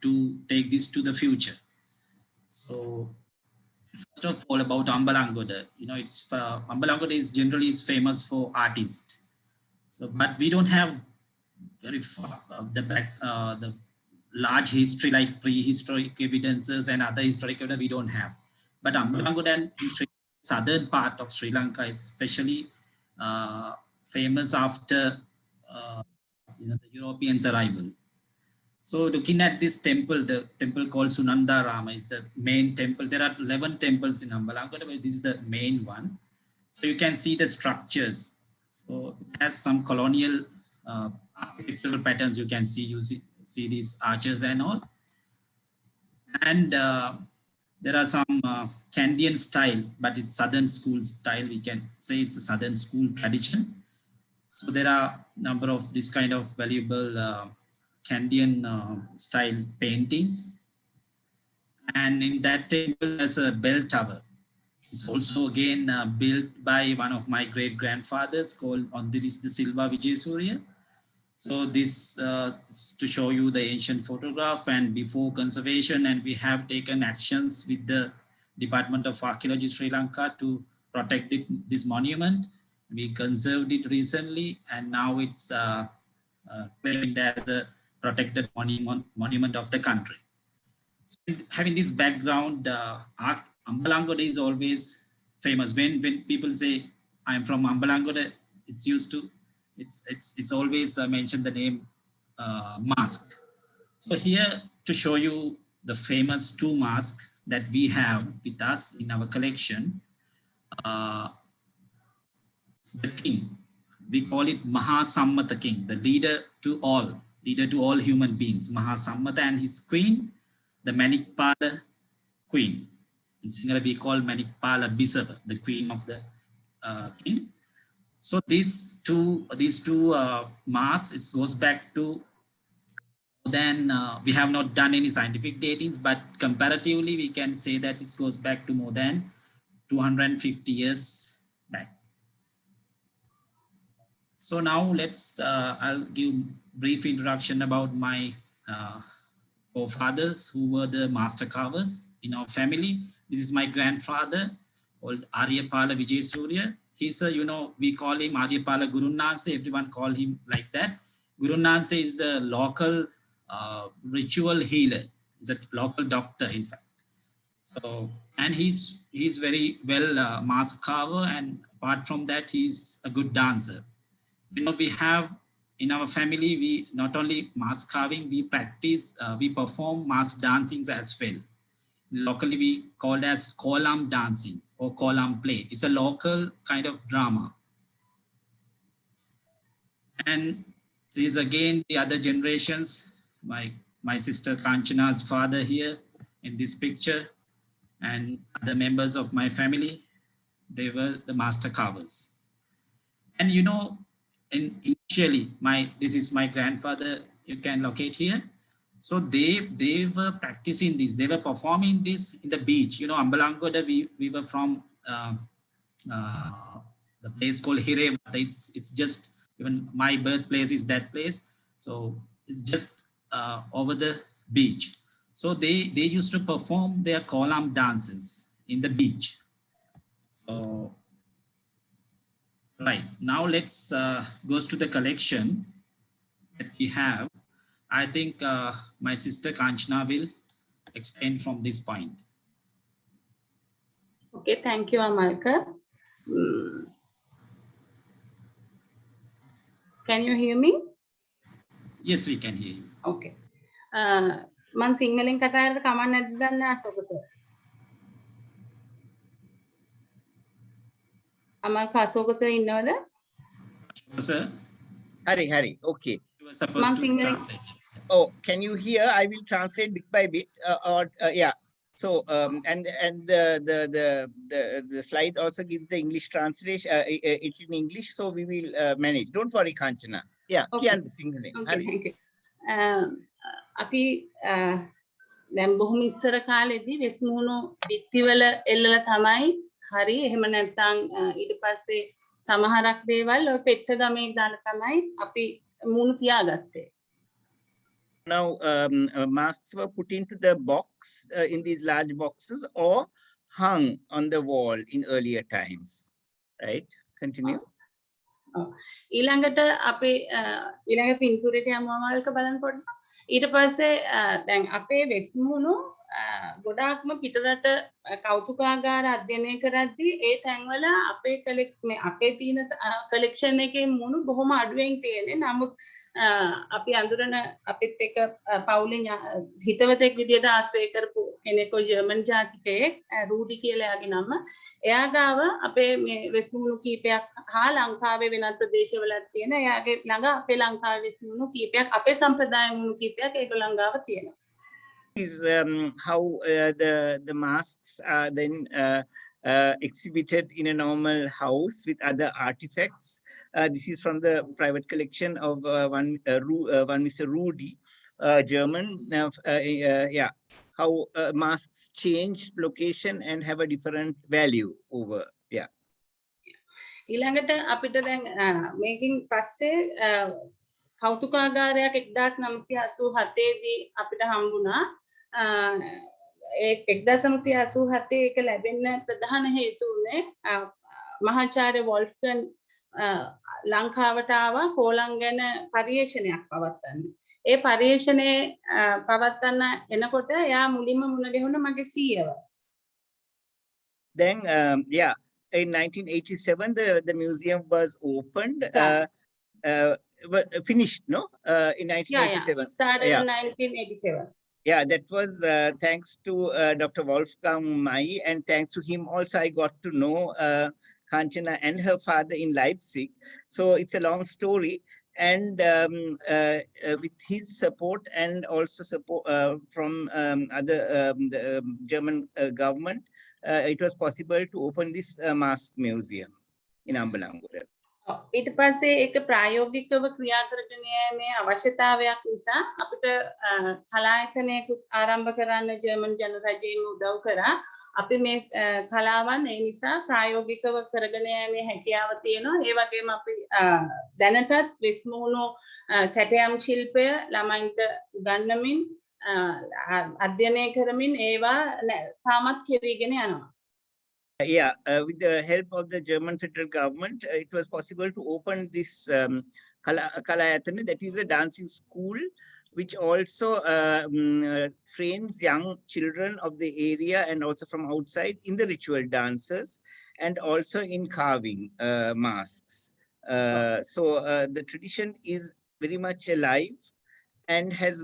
to take this to the future. So first of all, about Ambalangoda, you know, it's Ambalangoda is generally famous for artists. So, but we don't have very far the large history like prehistoric evidences and other historic evidence we don't have. But Ambalangoda in southern part of Sri Lanka is especially famous after you know, the Europeans' arrival. So looking at this temple, the temple called Sunandarama is the main temple. There are 11 temples in Ambalangoda, but this is the main one. So you can see the structures So it has some colonial architectural patterns. You can see, see these arches and all. And there are some Kandyan style, but it's Southern school style. We can say it's a Southern school tradition. So there are a number of this kind of valuable Kandyan style paintings. And in that temple, there's a bell tower. It's also again built by one of my great grandfathers called Ondonga Silva Vijayasuriya. So this is to show you the ancient photograph and before conservation, and we have taken actions with the Department of Archaeology Sri Lanka to protect this monument. We conserved it recently, and now it's claimed as a protected monument of the country. So having this background, Ambalangoda is always famous. When people say I'm from Ambalangoda, it's always mentioned the name mask. So here to show you the famous two masks that we have with us in our collection. The king, we call it Mahasammata king, the leader to all human beings. Mahasammata and his queen, the Manikpala queen. In Sinhala we call Manikpala Bisava, the queen of the king. So these two masks, it goes back to then we have not done any scientific datings, but comparatively we can say that it goes back to more than 250 years back. So now let's, I'll give brief introduction about my forefathers who were the master carvers in our family. This is my grandfather called Aryapala Vijayasuriya. He's a, we call him Aryapala Gurunanse, everyone call him like that. Gurunanse is the local ritual healer. He's a local doctor, in fact. So, and he's very well mask carver, and apart from that, he's a good dancer. We have in our family, we not only mask carving, we practice, we perform mask dancings as well. Locally, we call it as kolam dancing or kolam play. It's a local kind of drama. And these again, the other generations, my sister Kanchana's father here in this picture, and other members of my family, they were the master carvers. And initially, this is my grandfather, you can locate here. So they were practicing this, they were performing this in the beach. Ambalangoda, we were from the place called Hirevata. It's just, even my birthplace is that place. So it's just over the beach. So they used to perform their kolam dances in the beach. So, right, now let's go to the collection that we have. I think my sister Kanchana will explain from this point. Okay, thank you, Amalka. Can you hear me? Yes, we can hear you. Okay. Man Sinhalin kata කරලා කමක් නැද්ද දන්නේ Ashoka sir? Amalka Ashoka sir ඉන්නවද? Sir? Hari, okay. You were supposed to translate. Oh, can you hear? I will translate bit by bit, yeah. So, and the slide also gives the English translation, it in English, so we will manage. Don't worry, Kanchana. Yeah, okay. Okay, thank you. අපි දැන් බොහොම ඉස්සර කාලෙදී වෙස්මුණු පිටිවල එල්ලලා තමයි හරි එහෙම නැත්නම් ඊට පස්සේ සමහරක් දේවල් ඔය පෙට්ට ගමේ දාලා තමයි අපි මුණු තියාගත්තේ. Now, masks were put into the box, in these large boxes, or hung on the wall in earlier times. Right? Continue. ඊළඟට අපි ඊළඟ පින්තූරයට යමු අමාල්ක බලන්න පොඩ්ඩක්. ඊට පස්සේ දැන් අපේ වෙස්මුණු ගොඩාක්ම පිටරට කෞතුකාගාර අධ්‍යයනය කරද්දී ඒ තැන්වල අපේ තියෙන කලෙක්ෂන් එකේ මුණු බොහොම අඩුවෙන් තියෙන්නේ. නමුත් අපි අඳුරන අපිත් එක්ක පවුලේ හිතවතෙක් විදියට ආශ්‍රය කරපු කෙනෙකු ජර්මන් ජාතිකයෙක් රූඩි කියලා යාගේ නම. එයා ගාව අපේ මේ වෙස්මුණු කීපයක් හා ලංකාවේ වෙනත් ප්‍රදේශවලත් තියෙන එයාගේ ළඟ අපේ ලංකාවේ වෙස්මුණු කීපයක් අපේ සම්ප්‍රදාය මුණු කීපයක් ඒගොල්ලන් ගාව තියෙනවා. Is how the masks are then exhibited in a normal house with other artifacts. This is from the private collection of one Mr. Rudy, German. Yeah, how masks change location and have a different value over. Yeah. ඊළඟට අපිට දැන් මේකින් පස්සේ කෞතුකාගාරයක් 1987 දී අපිට හම්බුණා. 1987 එක ලැබෙන්න ප්‍රධාන හේතු උනේ මහාචාර්ය වොල්ෆ්ගන් ලංකාවට ආවා කෝලම් ගැන පරිශ්‍රණයක් පවත්වන්න. ඒ පරිශ්‍රණයේ පවත්වන්න එනකොට එයා මුලින්ම මුණ ගැහුණ මගේ සීයව. Then yeah, in 1987 the museum was opened. Finished, no? In 1987. Yeah. Started in 1987. Yeah, that was thanks to Dr. Wolfgang May, and thanks to him also I got to know Kanchana and her father in Leipzig. So it's a long story, and with his support and also support from other the German government, it was possible to open this mask museum in Ambalangoda. ඊට පස්සේ ඒක ප්‍රායෝගිකව ක්‍රියා කරගෙන යෑමේ අවශ්‍යතාවයක් නිසා අපිට කලායතනයකුත් ආරම්භ කරන්න ජර්මන් ජනරජයෙන් උදව් කරා. අපි මේ කලාවන් ඒ නිසා ප්‍රායෝගිකව කරගෙන යෑමේ හැකියාව තියෙනවා. ඒ වගේම අපි දැනටත් වෙස්මුණු කැටයම් ශිල්පය ළමයින්ට උගන්වමින් අධ්‍යයනය කරමින් ඒවා තාමත් කෙරීගෙන යනවා. Yeah, with the help of the German federal government, it was possible to open this Kalayatana, that is a dancing school, which also trains young children of the area and also from outside in the ritual dances and also in carving masks. So the tradition is very much alive and has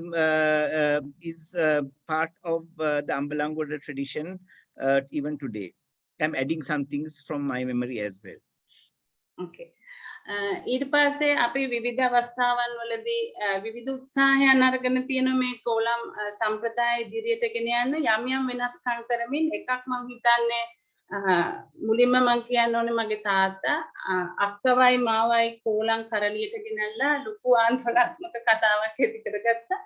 is part of the Ambalangoda tradition even today. I'm adding some things from my memory as well. Okay. ඊට පස්සේ අපි විවිධ අවස්ථාවන් වලදී විවිධ උත්සාහයන් අරගෙන තියෙන මේ කෝලම් සම්ප්‍රදාය ඉදිරියට ගෙන යන්න යම් යම් වෙනස්කම් කරමින් එකක් මම හිතන්නේ මුලින්ම මම කියන්න ඕනේ මගේ තාත්තා අක්කවයි මාවයි කෝලම් කරලියට ගෙනල්ලා ලොකු ආන්දෝලනාත්මක කතාවක් ඇති කරගත්තා.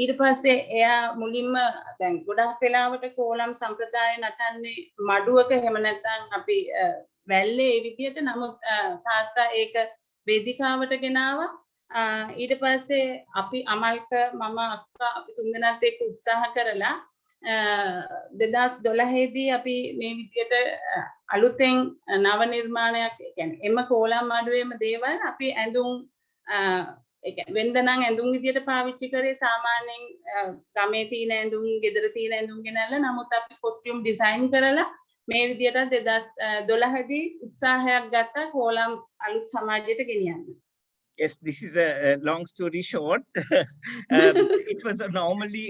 ඊට පස්සේ එයා මුලින්ම දැන් ගොඩක් වෙලාවට කෝලම් සම්ප්‍රදාය නටන්නේ මඩුවක එහෙම නැත්නම් අපි වැල්ලේ ඒ විදියට නමුත් තාත්තා ඒක වේදිකාවට ගෙනාවා. ඊට පස්සේ අපි අමල්ක මම අක්කා අපි තුන්දෙනාත් එක්ක උත්සාහ කරලා 2012 දී අපි මේ විදියට අලුතෙන් නව නිර්මාණයක් කියන්නේ එම කෝලම් මඩුවේම දේවල් අපි ඇඳුම් වෙන්දනම් ඇඳුම් විදියට පාවිච්චි කරේ සාමාන්‍යයෙන් ගමේ තියෙන ඇඳුම් ගෙදර තියෙන ඇඳුම් ගෙනල්ලා නමුත් අපි කොස්ටියුම් ඩිසයින් කරලා මේ විදියට 2012 දී උත්සාහයක් ගත්තා කෝලම් අලුත් සමාජයට ගෙනියන්න. Yes, this is a long story short. It was normally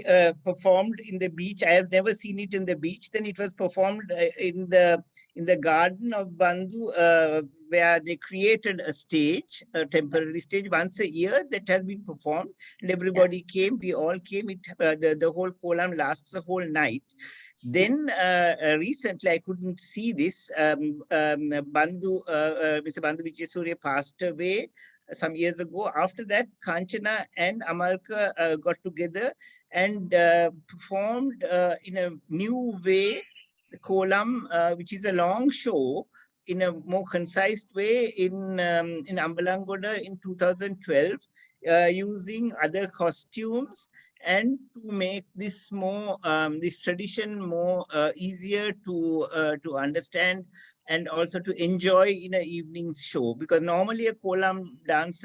performed in the beach. I have never seen it in the beach. Then it was performed in the garden of Bandhu, where they created a stage, a temporary stage once a year that had been performed, and everybody came. We all came. The whole kolam lasts a whole night. Then recently, I couldn't see this. Bandhu, Mr. Bandhu Vijayasuriya passed away some years ago. After that, Kanchana and Amalka got together and performed in a new way the kolam, which is a long show, in a more concise way in Ambalangoda in 2012, using other costumes and to make this more this tradition more easier to understand and also to enjoy in an evening show, because normally a kolam dance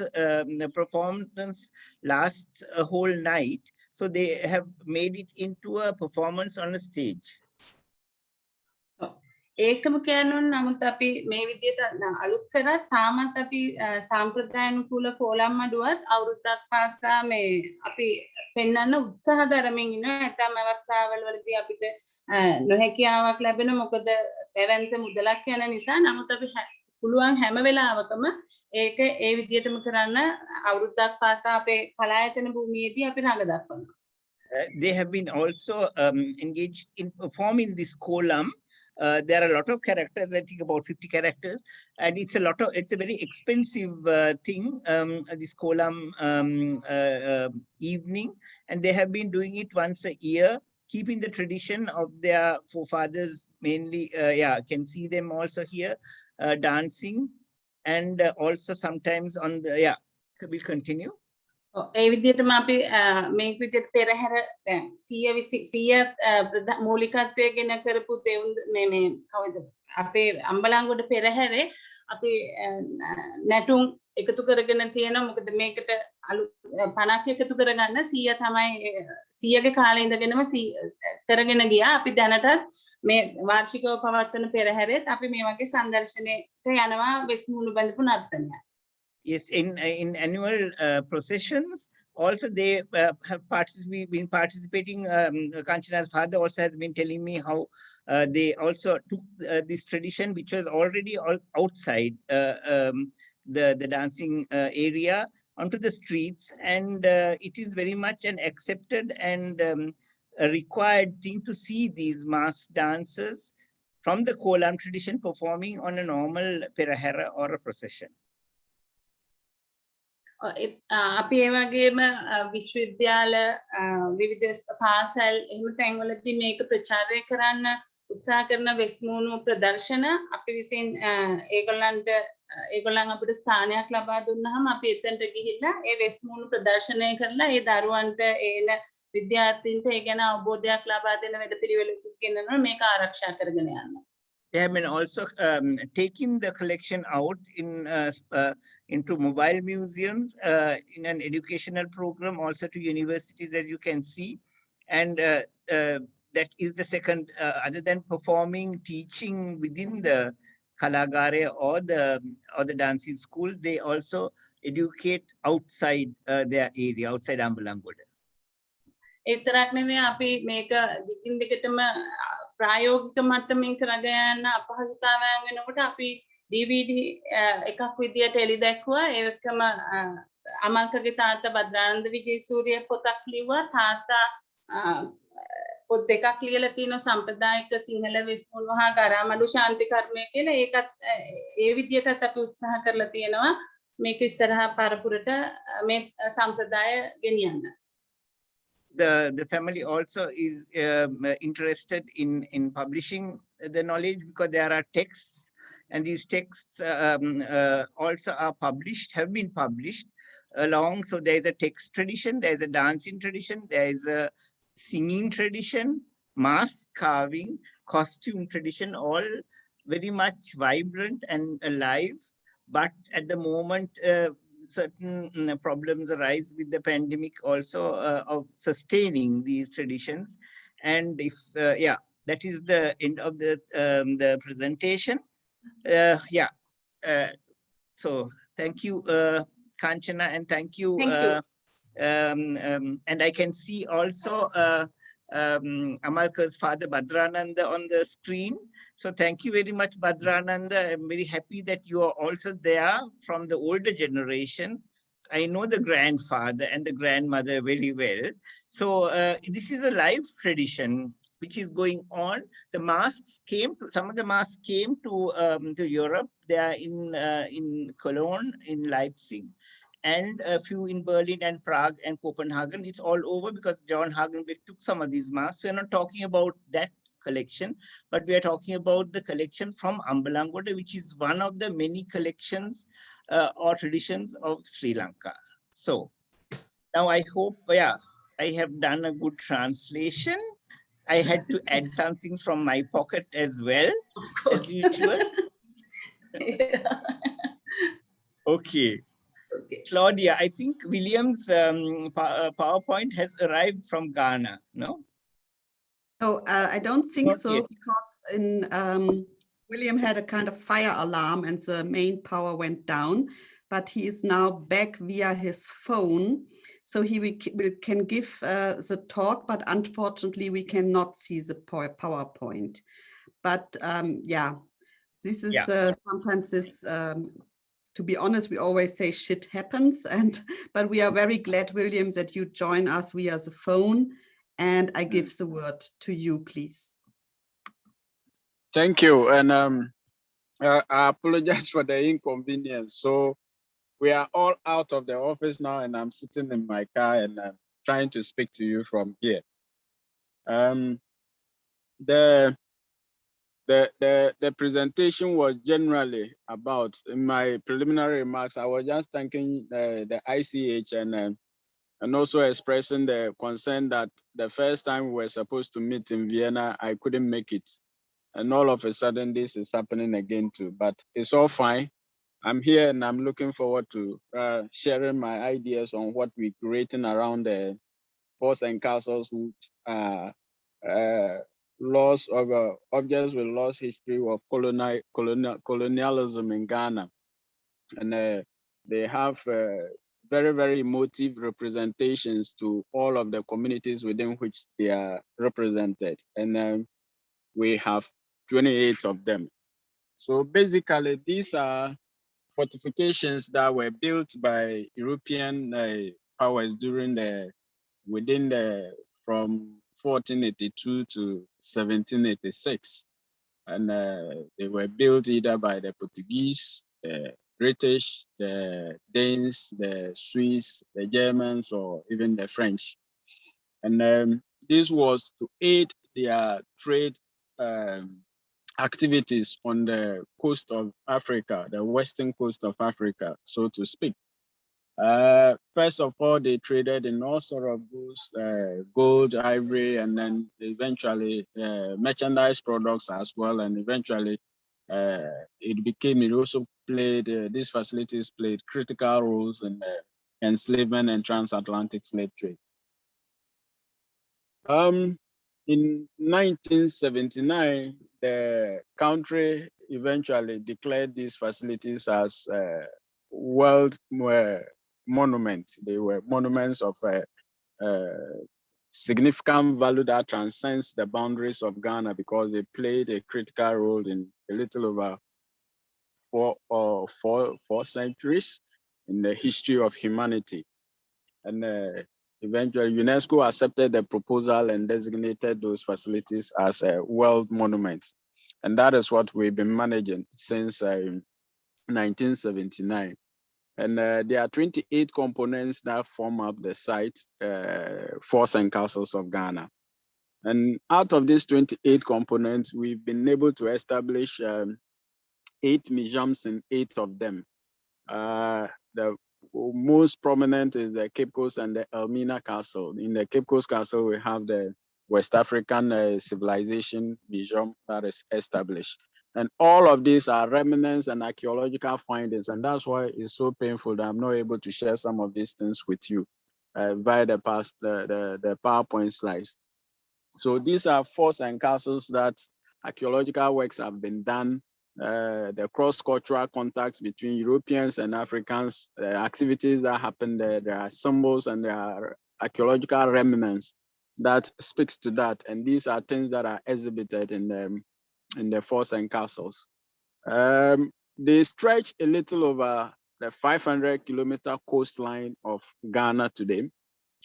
performance lasts a whole night. So they have made it into a performance on a stage. ඒකම කියනොත් නමුත් අපි මේ විදියට අලුත් කරත් තාමත් අපි සාම්ප්‍රදායික කෝලම් අඩුවත් අවුරුද්දක් පාසා මේ අපි පෙන්වන්න උත්සාහ දරමින් ඉන්නවා. නැත්නම් අවස්ථාවල වලදී අපිට නොහැකියාවක් ලැබෙන මොකද දැවැන්ත මුදලක් යන නිසා. නමුත් අපි පුළුවන් හැම වෙලාවකම ඒක ඒ විදියටම කරන්න අවුරුද්දක් පාසා අපේ කලායතන භූමියේදී අපි රඟ දක්වනවා. They have been also engaged in performing this column. There are a lot of characters, I think about 50 characters, and it's a very expensive thing, this column evening, and they have been doing it once a year, keeping the tradition of their forefathers mainly. Can see them also here dancing, and also sometimes on the, we'll continue. ඒ විදිහටම අපි මේ විදිහට පෙරහැර දැන් 100 මූලිකත්වයෙන් කරපු මේ කවුද අපේ අම්බලන්ගොඩ පෙරහැරේ අපි නැටුම් එකතු කරගෙන තියෙනවා. මොකද මේකට අලුත් 50ක් එකතු කරගන්න 100 තමයි 100ගේ කාලේ ඉඳගෙනම කරගෙන ගියා. අපි දැනටත් මේ වාර්ෂිකව පවත්වන පෙරහැරෙත් අපි මේ වගේ සංදර්ශනයකට යනවා වෙස්මුණු බඳපු නර්තනයක්. Yes, in annual processions, also they have been participating. Kanchana's father also has been telling me how they also took this tradition, which was already outside the dancing area, onto the streets, and it is very much an accepted and a required thing to see these mass dancers from the kolam tradition performing on a normal perahera or a procession. අපි ඒ වගේම විශ්වවිද්‍යාල විවිධ පාසල් එහෙම තැන්වලදී මේක ප්‍රචාරය කරන්න උත්සාහ කරන වෙස්මුණු ප්‍රදර්ශන අපි විසින් ඒගොල්ලන් අපිට ස්ථානයක් ලබා දුන්නාම අපි එතනට ගිහිල්ලා ඒ වෙස්මුණු ප්‍රදර්ශනය කරලා ඒ දරුවන්ට එන විද්‍යාර්ථීන්ට ඒ ගැන අවබෝධයක් ලබා දෙන වැඩපිළිවෙලකුත් ගෙනනවා මේක ආරක්ෂා කරගෙන යන්න. They have been also taking the collection out into mobile museums, in an educational program, also to universities, as you can see. And that is the second, other than performing, teaching within the Kalagare or the dancing school, they also educate outside their area, outside Ambalangoda. ඒතරක් නෙමෙයි අපි මේක දිගින් දිගටම ප්‍රායෝගික මට්ටමින් කරගෙන යන අපහසුතාවයන් වෙනකොට අපි DVD එකක් විදියට එලි දැක්වුවා. ඒකම අමල්කගේ තාත්තා භද්‍රානන්ද විජේසූරිය පොතක් ලිව්වා. තාත්තා පොත් දෙකක් ලියලා තියෙනවා සම්ප්‍රදායික සිංහල වෙස්මුණු හා ගරාමඩු ශාන්ති කර්මය කියලා. ඒකත් ඒ විදියටත් අපි උත්සාහ කරලා තියෙනවා මේක ඉස්සරහා පරපුරට මේ සම්ප්‍රදාය ගෙනියන්න. The family also is interested in publishing the knowledge, because there are texts, and these texts also are published, have been published along. So there is a text tradition, there is a dancing tradition, there is a singing tradition, mask carving, costume tradition, all very much vibrant and alive. But at the moment, certain problems arise with the pandemic also, of sustaining these traditions. And if that is the end of the presentation. So thank you, Kanchana, and thank you. And I can see also Amalka's father Bhadrananda on the screen. So thank you very much, Bhadrananda. I'm very happy that you are also there from the older generation. I know the grandfather and the grandmother very well. So this is a live tradition which is going on. The masks some of the masks came to Europe. They are in Cologne, in Leipzig, and a few in Berlin and Prague and Copenhagen. It's all over because John Hagenbeck took some of these masks. We're not talking about that collection, but we are talking about the collection from Ambalangoda, which is one of the many collections or traditions of Sri Lanka. So now I hope, I have done a good translation. I had to add some things from my pocket as well, as usual. Okay. Claudia, I think William's PowerPoint has arrived from Ghana, no? No, I don't think so, Not yet. because William had a kind of fire alarm and the main power went down, but he is now back via his phone. So can give the talk, but unfortunately we cannot see the PowerPoint. But yeah, this is sometimes this, to be honest, we always say shit happens. But we are very glad, William, that you join us via the phone. And I give the word to you, please. Thank you. And I apologize for the inconvenience. So we are all out of the office now, and I'm sitting in my car and I'm trying to speak to you from here. The presentation was generally about, in my preliminary remarks, I was just thanking the ICH and also expressing the concern that the first time we were supposed to meet in Vienna, I couldn't make it. And all of a sudden, this is happening again too, but it's all fine. I'm here and I'm looking forward to sharing my ideas on what we're creating around the forts and castles, which are objects with lost history of colonialism in Ghana. And they have very, very emotive representations to all of the communities within which they are represented. And we have 28 of them. So basically, these are fortifications that were built by European powers from 1482 to 1786. And they were built either by the Portuguese, the British, the Danes, the Swiss, the Germans, or even the French. And this was to aid their trade activities on the coast of Africa, the western coast of Africa, so to speak. First of all, they traded in all sorts of goods, gold, ivory, and then eventually merchandise products as well. And eventually, it also played, these facilities played critical roles in enslavement and transatlantic slave trade. In 1979, the country eventually declared these facilities as world monuments. They were monuments of significant value that transcends the boundaries of Ghana because they played a critical role in a little over four centuries in the history of humanity. And eventually, UNESCO accepted the proposal and designated those facilities as world monuments. And that is what we've been managing since 1979. And there are 28 components that form up the site, forts and castles of Ghana. And out of these 28 components, we've been able to establish 8 museums in 8 of them. The most prominent is the Cape Coast and the Elmina Castle. In the Cape Coast Castle, we have the West African Civilization Museum that is established. And all of these are remnants and archaeological findings. And that's why it's so painful that I'm not able to share some of these things with you via the PowerPoint slides. So these are forts and castles that archaeological works have been done, the cross-cultural contacts between Europeans and Africans, activities that happen there. There are symbols and there are archaeological remnants that speaks to that. And these are things that are exhibited in the forts and castles. They stretch a little over the 500-kilometer coastline of Ghana today.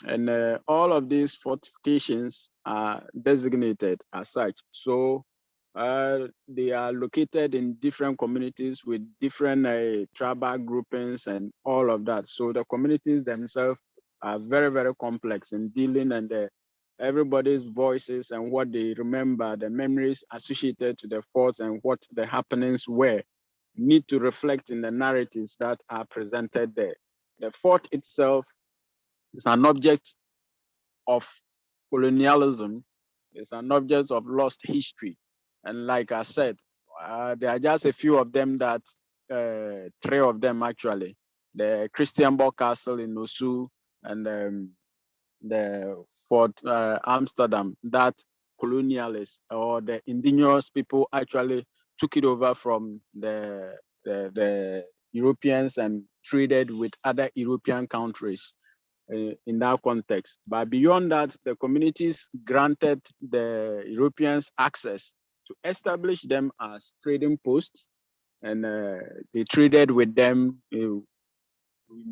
And all of these fortifications are designated as such. So they are located in different communities with different tribal groupings and all of that. So the communities themselves are very, very complex in dealing, and everybody's voices and what they remember, the memories associated to the forts and what the happenings were, need to reflect in the narratives that are presented there. The fort itself is an object of colonialism. It's an object of lost history. And like I said, there are just a few of them that, 3 of them actually, the Christianborg Castle in Osu and the Fort Amsterdam, that colonialists or the indigenous people actually took it over from the Europeans and traded with other European countries in that context. But beyond that, the communities granted the Europeans access to establish them as trading posts, and they traded with them in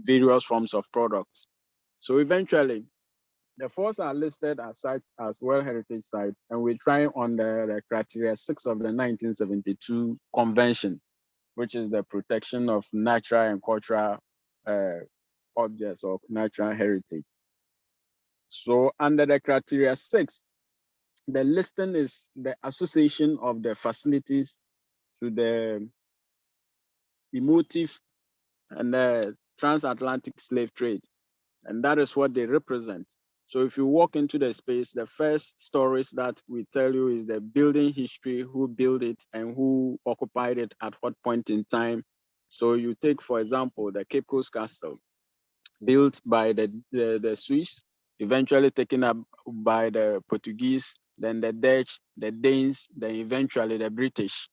various forms of products. So eventually, the four are listed as such as World Heritage Site, and we're trying on the criteria 6 of the 1972 Convention, which is the protection of natural and cultural objects of natural heritage. So under the criteria 6, the listing is the association of the facilities to the emotive and the transatlantic slave trade. And that is what they represent. So if you walk into the space, the first stories that we tell you is the building history, who built it and who occupied it at what point in time. So you take, for example, the Cape Coast Castle, built by the Swiss, eventually taken up by the Portuguese, then the Dutch, the Danes, then eventually the British.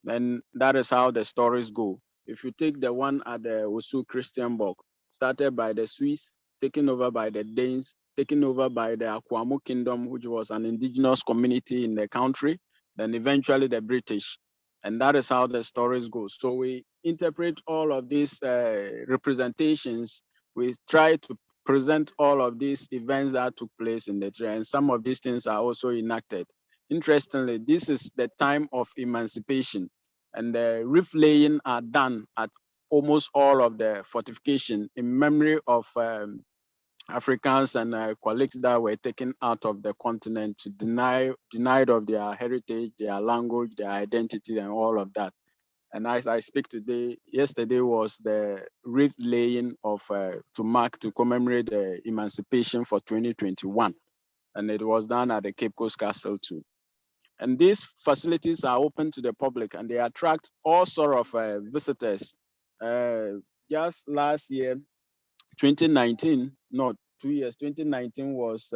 And that is how the stories go. If you take the one at the Osu Christianborg, started by the Swiss, taken over by the Danes, taken over by the Akwamu Kingdom, which was an indigenous community in the country, then eventually the British. And that is how the stories go. So we interpret all of these representations. We try to present all of these events that took place in the train. Some of these things are also enacted. Interestingly, this is the time of emancipation, and the reef laying are done at almost all of the fortification in memory of Africans and colleagues that were taken out of the continent to denied of their heritage, their language, their identity, and all of that. And as I speak today, yesterday was the reef laying of to commemorate the emancipation for 2021, and it was done at the Cape Coast Castle too. And these facilities are open to the public, and they attract all sort of visitors. Just last year, 2019, no, 2 years, 2019 was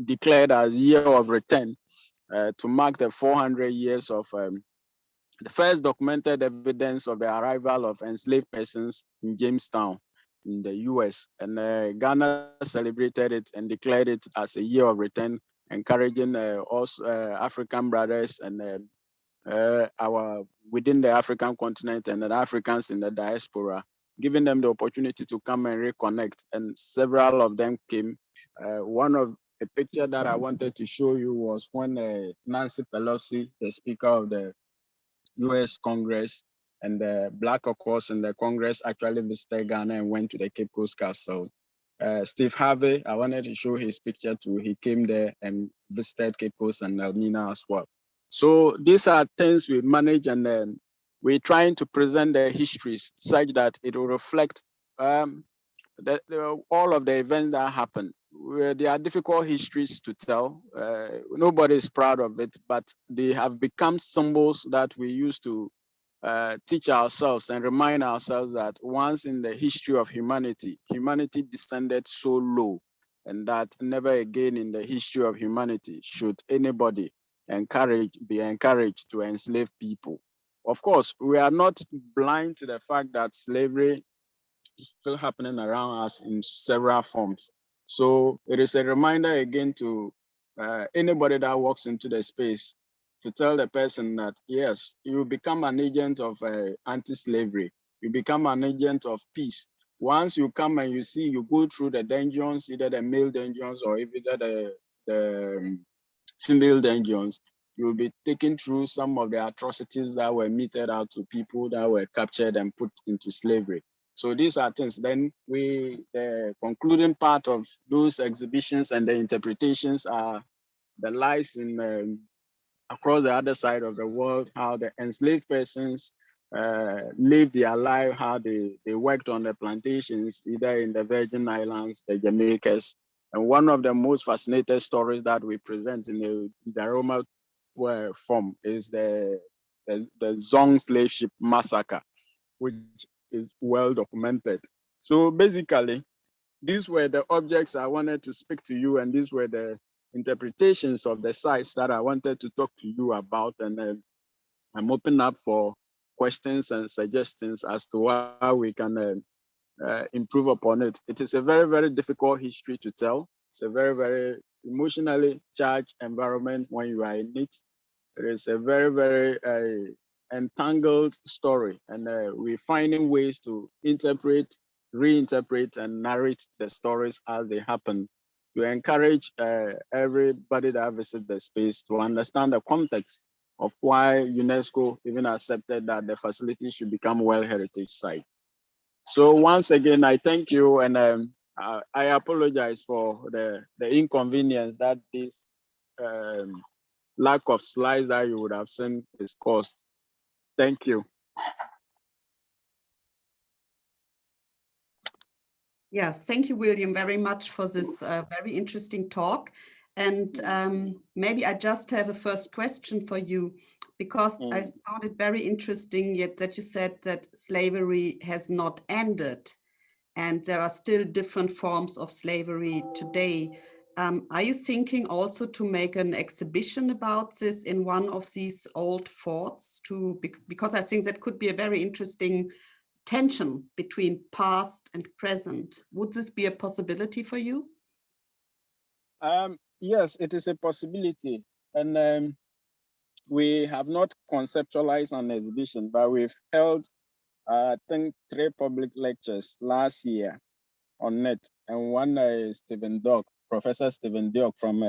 declared as Year of Return to mark the 400 years of the first documented evidence of the arrival of enslaved persons in Jamestown in the US. And Ghana celebrated it and declared it as a Year of Return, encouraging also African brothers and our within the African continent and the Africans in the diaspora, giving them the opportunity to come and reconnect. And several of them came. One of the picture that I wanted to show you was when Nancy Pelosi, the Speaker of the US Congress, and the Black caucus in the Congress actually visited Ghana and went to the Cape Coast Castle. Steve Harvey, I wanted to show his picture too. He came there and visited Cape Coast and Elmina as well. So these are things we manage, and we're trying to present the histories such that it will reflect all of the events that happen. There are difficult histories to tell. Nobody is proud of it, but they have become symbols that we use to teach ourselves and remind ourselves that once in the history of humanity descended so low, and that never again in the history of humanity should anybody be encouraged to enslave people. Of course, we are not blind to the fact that slavery is still happening around us in several forms. So it is a reminder again to anybody that walks into the space to tell the person that, yes, you become an agent of anti-slavery. You become an agent of peace. Once you come and you go through the dungeons, either the male dungeons or either the female dungeons, you will be taken through some of the atrocities that were meted out to people that were captured and put into slavery. So these are things. Then the concluding part of those exhibitions and the interpretations are the lives in across the other side of the world, how the enslaved persons lived their life, how they worked on the plantations, either in the Virgin Islands, the Jamaicas. And one of the most fascinating stories that we present in the Daroma form is the Zong slave ship massacre, which is well documented. So basically, these were the objects I wanted to speak to you, and these were the interpretations of the sites that I wanted to talk to you about. And I'm open up for questions and suggestions as to how we can improve upon it. It is a very, very difficult history to tell. It's a very, very emotionally charged environment when you are in it. It is a very, very entangled story, and we're finding ways to interpret, reinterpret, and narrate the stories as they happen to encourage everybody that visits the space to understand the context of why UNESCO even accepted that the facility should become World Heritage Site. So once again, I thank you, and I apologize for the inconvenience that this lack of slides that you would have seen is caused. Thank you. Yeah, thank you, William, very much for this very interesting talk. And maybe I just have a first question for you, because I found it very interesting yet that you said that slavery has not ended and there are still different forms of slavery today. Are you thinking also to make an exhibition about this in one of these old forts because I think that could be a very interesting tension between past and present. Would this be a possibility for you? Yes, it is a possibility. And we have not conceptualized an exhibition, but we've held, I think, 3 public lectures last year on net. And one Professor Stephen Dock from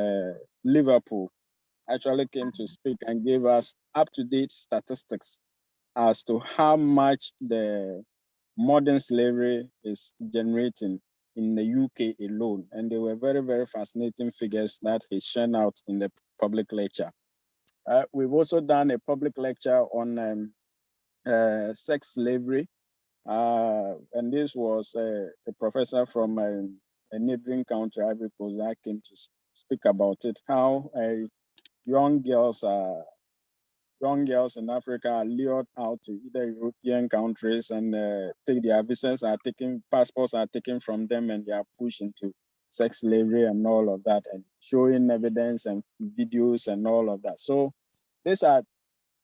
Liverpool actually came to speak and gave us up-to-date statistics as to how much the modern slavery is generating in the UK alone. And they were very, very fascinating figures that he shared out in the public lecture. We've also done a public lecture on sex slavery. And this was a professor from a neighboring country, Ivory Coast, that came to speak about it, how young girls in Africa are lured out to either European countries and take their visas passports are taken from them, and they are pushed into sex slavery and all of that, and showing evidence and videos and all of that. So these are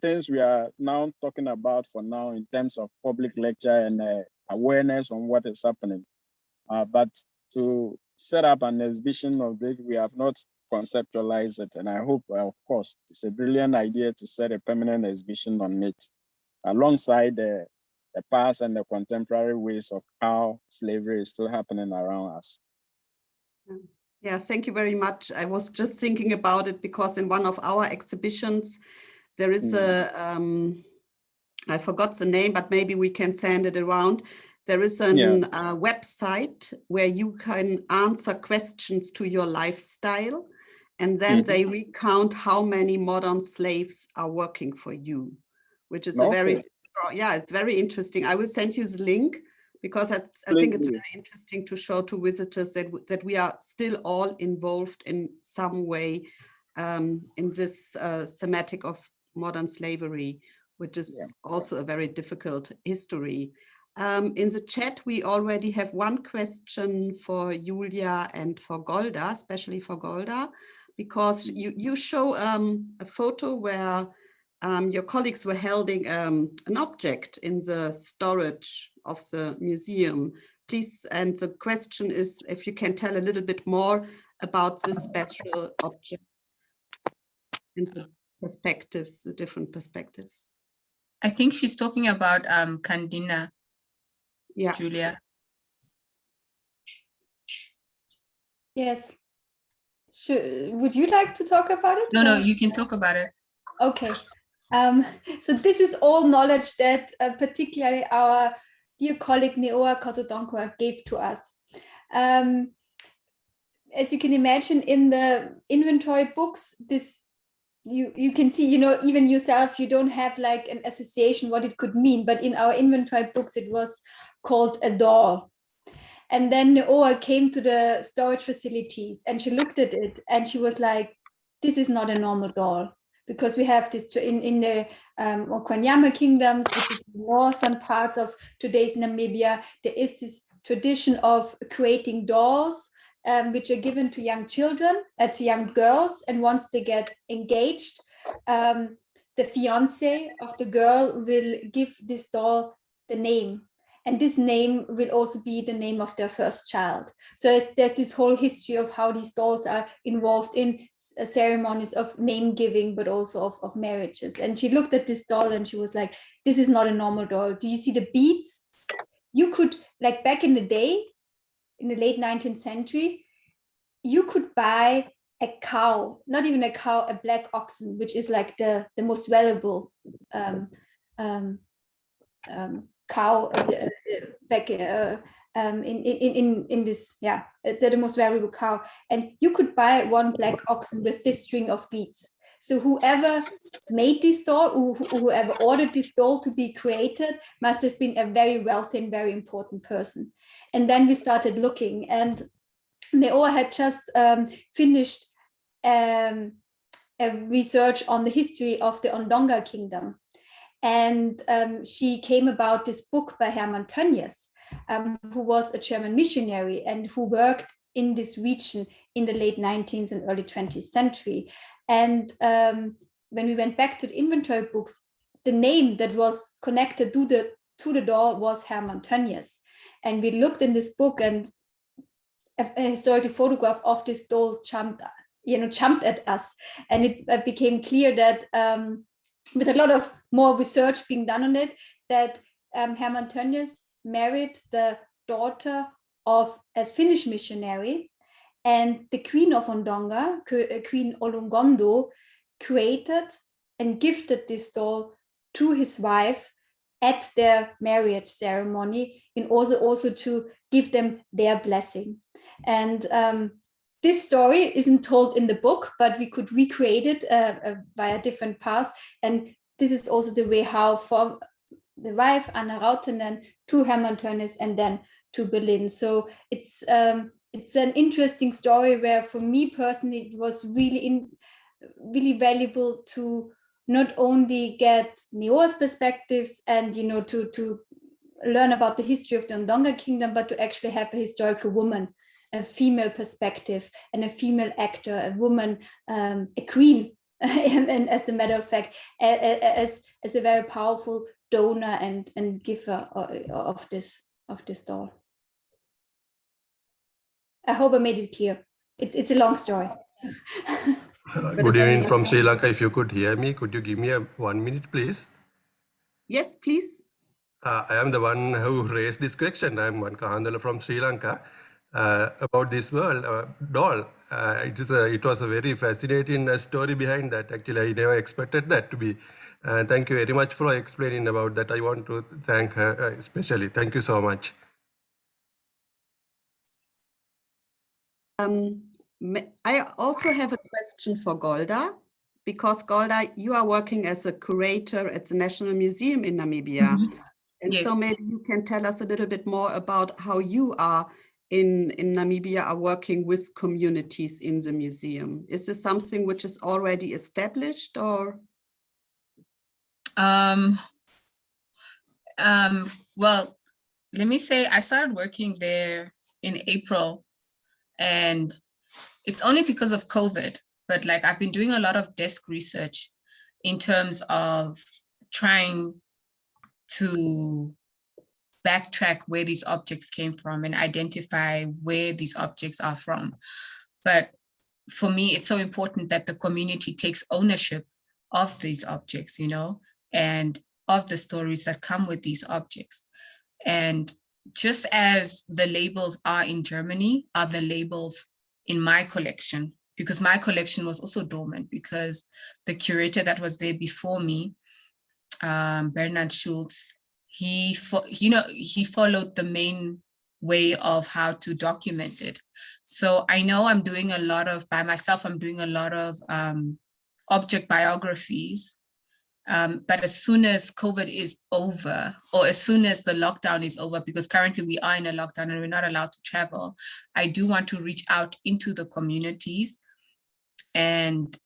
things we are now talking about for now in terms of public lecture and awareness on what is happening. But to set up an exhibition of it, we have not conceptualized it. And I hope, of course, it's a brilliant idea to set a permanent exhibition on it, alongside the past and the contemporary ways of how slavery is still happening around us. Yeah, thank you very much. I was just thinking about it because in one of our exhibitions, there is I forgot the name, but maybe we can send it around. There is a website where you can answer questions to your lifestyle, and then they recount how many modern slaves are working for you, which is it's very interesting. I will send you the link because I think it's very interesting to show to visitors that we are still all involved in some way in this thematic of modern slavery, which is also a very difficult history. In the chat, we already have one question for Julia and for Golda, especially for Golda, because you show a photo where your colleagues were holding an object in the storage of the museum. Please, and the question is if you can tell a little bit more about this special object and the perspectives, the different perspectives. I think she's talking about Candina. Yeah. Julia. Yes. Would you like to talk about it? No, you can talk about it. Okay. So this is all knowledge that particularly our dear colleague Neoa Kotodonkwa gave to us. As you can imagine, in the inventory books, this you can see, even yourself, you don't have like an association what it could mean, but in our inventory books, it was called a doll. And then Neoa came to the storage facilities and she looked at it and she was like, this is not a normal doll, because we have this in the Okwanyama kingdoms, which is the northern parts of today's Namibia. There is this tradition of creating dolls, which are given to young children, to young girls, and once they get engaged, the fiance of the girl will give this doll the name. And this name will also be the name of their first child. So there's this whole history of how these dolls are involved in ceremonies of name giving, but also of marriages. And she looked at this doll and she was like, this is not a normal doll. Do you see the beads? You could, like back in the day, in the late 19th century, you could buy a cow, not even a cow, a black oxen, which is like the most valuable cow back in this, yeah, the most valuable cow. And you could buy one black oxen with this string of beads. So whoever made this doll, whoever ordered this doll to be created, must have been a very wealthy and very important person. And then we started looking, and Neo had just finished a research on the history of the Ondonga kingdom. And she came about this book by Hermann Tönnies, who was a German missionary and who worked in this region in the late 19th and early 20th century. And when we went back to the inventory books, the name that was connected to the doll was Hermann Tönnies. And we looked in this book, and a historical photograph of this doll jumped at us. And it became clear that with a lot of more research being done on it, that Hermann Tönnies married the daughter of a Finnish missionary, and the Queen of Ondonga, Queen Olongondo, created and gifted this doll to his wife at their marriage ceremony, in order also to give them their blessing. And this story isn't told in the book, but we could recreate it via different paths. And this is also the way how from the wife, Anna Rautinen, to Hermann Tönnies, and then to Berlin. So it's an interesting story where, for me personally, it was really valuable to not only get Neo's perspectives and to learn about the history of the Ondonga kingdom, but to actually have a historical woman, a female perspective, and a female actor, a woman, a queen, and as a matter of fact, as a very powerful donor and giver of this doll. I hope I made it clear. It's a long story. Good evening from Sri Lanka. If you could hear me, could you give me 1 minute, please? Yes, please. I am the one who raised this question. I'm one Kahandala from Sri Lanka. About this doll. It was a very fascinating story behind that. Actually, I never expected that to be. Thank you very much for explaining about that. I want to thank her especially. Thank you so much. I also have a question for Golda, because Golda, you are working as a curator at the National Museum in Namibia. Mm-hmm. And yes. So maybe you can tell us a little bit more about how you are in Namibia are working with communities in the museum. Is this something which is already established, or? Well, let me say I started working there in April, and it's only because of COVID, but like I've been doing a lot of desk research in terms of trying to backtrack where these objects came from and identify where these objects are from. But for me, it's so important that the community takes ownership of these objects, and of the stories that come with these objects. And just as the labels are in Germany, are the labels in my collection, because my collection was also dormant, because the curator that was there before me, Bernhard Schulz, he followed the main way of how to document it. So I know I'm doing a lot of, by myself, I'm doing a lot of object biographies. But as soon as COVID is over, or as soon as the lockdown is over, because currently we are in a lockdown and we're not allowed to travel, I do want to reach out into the communities and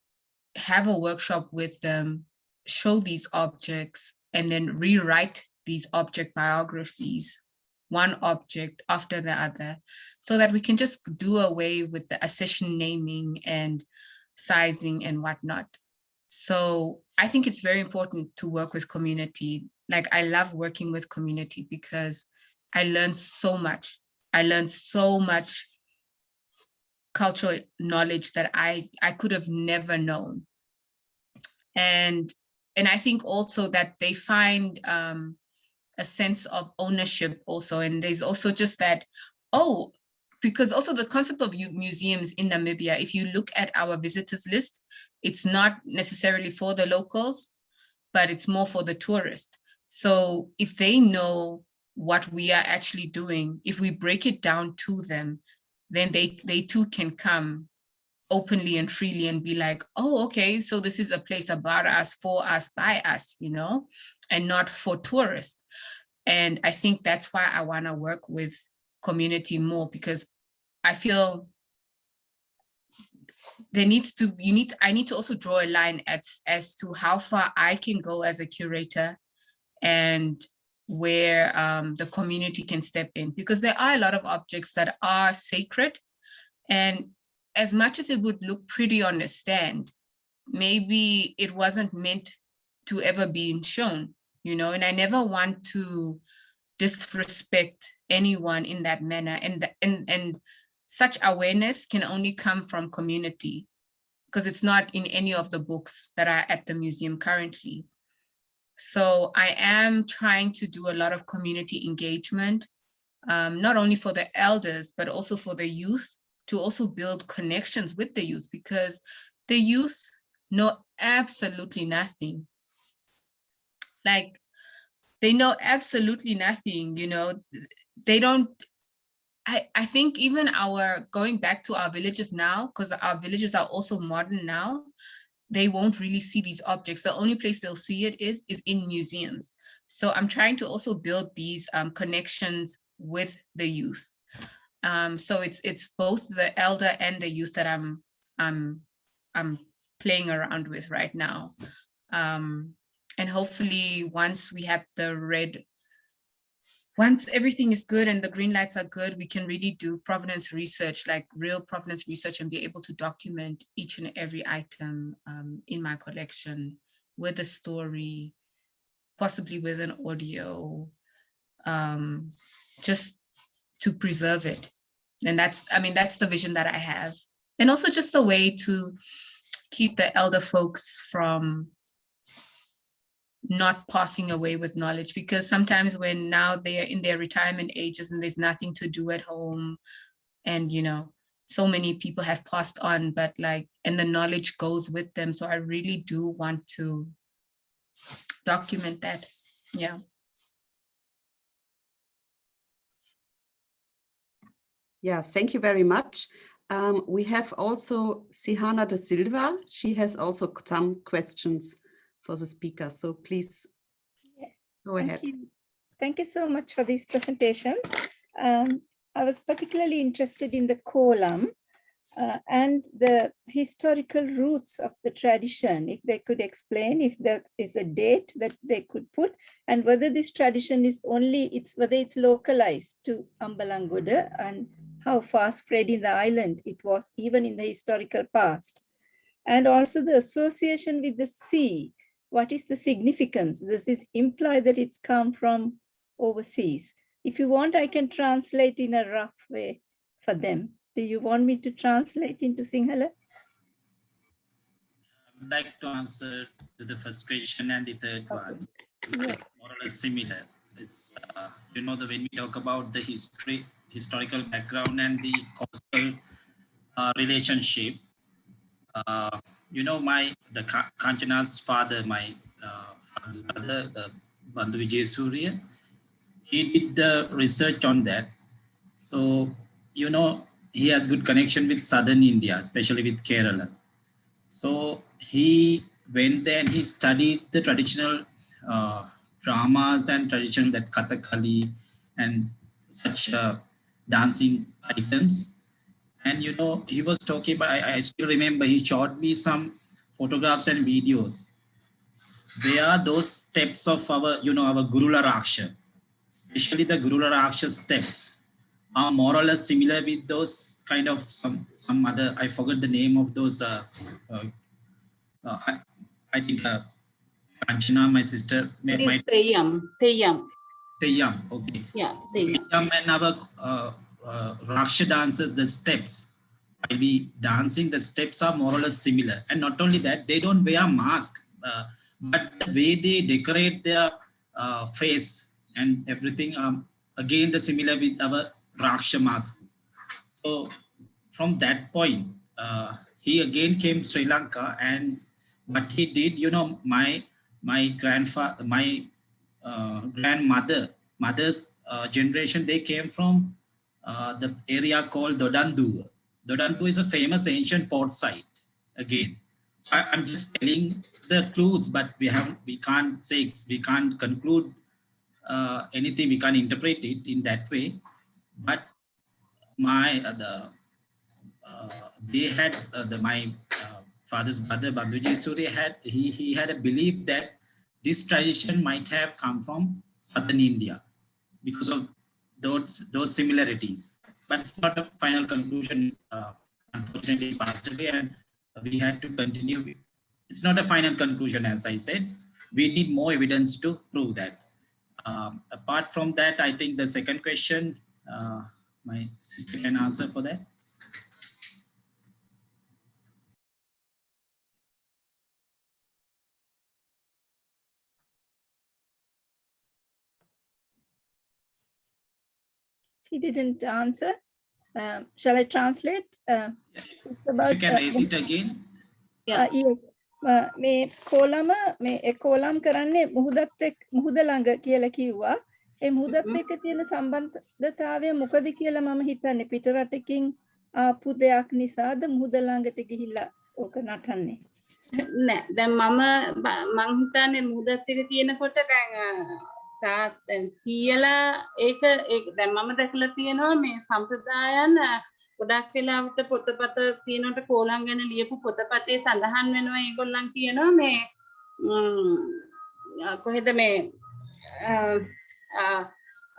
have a workshop with them, show these objects, and then rewrite these object biographies, one object after the other, so that we can just do away with the accession naming and sizing and whatnot. So I think it's very important to work with community. Like, I love working with community because I learned so much. I learned so much cultural knowledge that I could have never known. And I think also that they find a sense of ownership also. And there's also just that, oh, because also the concept of museums in Namibia, if you look at our visitors list, it's not necessarily for the locals, but it's more for the tourists. So if they know what we are actually doing, if we break it down to them, then they too can come openly and freely and be like, oh, okay, so this is a place about us, for us, by us, you know, and not for tourists. And I think that's why I want to work with community more, because I feel there needs to, I need to also draw a line as to how far I can go as a curator and where the community can step in, because there are a lot of objects that are sacred. And as much as it would look pretty on a stand, maybe it wasn't meant to ever be shown, you know, and I never want to disrespect anyone in that manner. And such awareness can only come from community, because it's not in any of the books that are at the museum currently. So I am trying to do a lot of community engagement, not only for the elders, but also for the youth, to also build connections with the youth, because the youth know absolutely nothing. Like, they know absolutely nothing, you know. They don't, I think even going back to our villages now, because our villages are also modern now, they won't really see these objects. The only place they'll see it is in museums. So I'm trying to also build these connections with the youth. So it's both the elder and the youth that I'm playing around with right now. And hopefully once we have once everything is good and the green lights are good, we can really do provenance research, like real provenance research, and be able to document each and every item in my collection with a story, possibly with an audio, just to preserve it. And that's the vision that I have. And also just a way to keep the elder folks from not passing away with knowledge, because sometimes when now they are in their retirement ages and there's nothing to do at home, and you know, so many people have passed on, but like, and the knowledge goes with them. So I really do want to document that. Yeah. Yeah, thank you very much. We have also Sihana de Silva. She has also some questions for the speaker. So please go ahead. Thank you so much for these presentations. I was particularly interested in the kolam and the historical roots of the tradition. If they could explain if there is a date that they could put, and whether this tradition is whether it's localized to Ambalangoda, and how far spread in the island it was even in the historical past. And also the association with the sea. What is the significance? Does it imply that it's come from overseas? If you want, I can translate in a rough way for them. Do you want me to translate into Sinhala? I would like to answer to the first question and the third one. Yes. More or less similar. It's, you know, when we talk about the historical background and the coastal relationship, you know, the Kanchana's father, my father's brother, Bandhu Vijayasuriya, he did the research on that. So, you know, he has good connection with southern India, especially with Kerala. So he went there and he studied the traditional dramas and traditional, that Kathakali and such dancing items. And, you know, he was talking about, I still remember, he showed me some photographs and videos. They are those steps of our, you know, our Gurula Raksha, especially the Gurula Raksha steps are more or less similar with those kind of some other, I forgot the name of those, I think Kanchana, my sister, It is Teyam. Teyam, okay. Yeah, Teyam. Teyam and our Raksha dances, the steps. While we dancing, the steps are more or less similar. And not only that, they don't wear mask, but the way they decorate their face and everything, again, the similar with our Raksha mask. So from that point, he again came to Sri Lanka, and what he did, you know, my grandmother's generation, they came from the area called Dodandu. Dodandu is a famous ancient port site. Again, so I'm just telling the clues, but we can't conclude anything. We can't interpret it in that way. But my they had my father's brother Bandhuji Suri he had a belief that this tradition might have come from southern India because of those similarities. But it's not a final conclusion. Unfortunately, passed away, and we had to continue. It's not a final conclusion, as I said. We need more evidence to prove that. Apart from that, I think the second question, my sister can answer for that. She didn't answer. Shall I translate? It's about, you can raise it again. Yes. මේ කොලම කරන්නේ මුහුද ළඟ කියලා කිව්වා. ඒ මුහුදත් එක්ක තියෙන සම්බන්ධතාවය මොකද කියලා මම හිතන්නේ පිටරටකින් ආපු දෙයක් නිසාද මුහුද ළඟට ගිහිල්ලා ඕක නටන්නේ. නෑ දැන් මම හිතන්නේ මුහුදත් එක්ක කියනකොට දැන් සීයලා ඒක දැන් මම දැකලා තියෙනවා මේ සම්ප්‍රදායන් ගොඩක් වෙලාවට පොතපත තියෙනකොට කෝලම් ගැන ලියපු පොතපතේ සඳහන් වෙනවා ඒගොල්ලන් කියනවා මේ කොහෙද මේ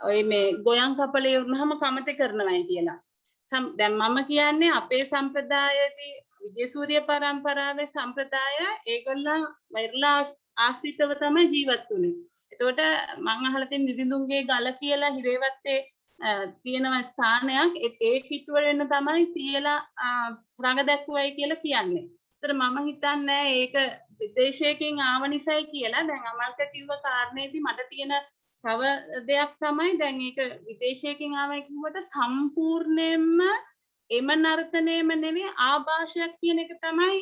ඔය මේ ගෝයන් කපලේ වුණාම කමතේ කරනවායි කියලා. දැන් මම කියන්නේ අපේ සම්ප්‍රදායේදී විජේසූරිය පරම්පරාවේ සම්ප්‍රදාය ඒගොල්ලන් වෛරලා ආශ්‍රිතව තමයි ජීවත් වුනේ. එතකොට මම අහලා තියෙන නිරිඳුන්ගේ ගල කියලා හිරේවත්තේ තියෙන ස්ථානයක් ඒ කිට්ටුව වෙන තමයි සීයලා රඟ දැක්වුවයි කියලා කියන්නේ. ඒතර මම හිතන්නේ ඒක විදේශයකින් ආව නිසායි කියලා. දැන් අමල්ක කිව්ව කාරණේදී මට තියෙන තව දෙයක් තමයි දැන් ඒක විදේශයකින් ආවයි කිව්වට සම්පූර්ණයෙන්ම එම නර්තනයේම නෙවෙයි ආభాෂයක් කියන එක තමයි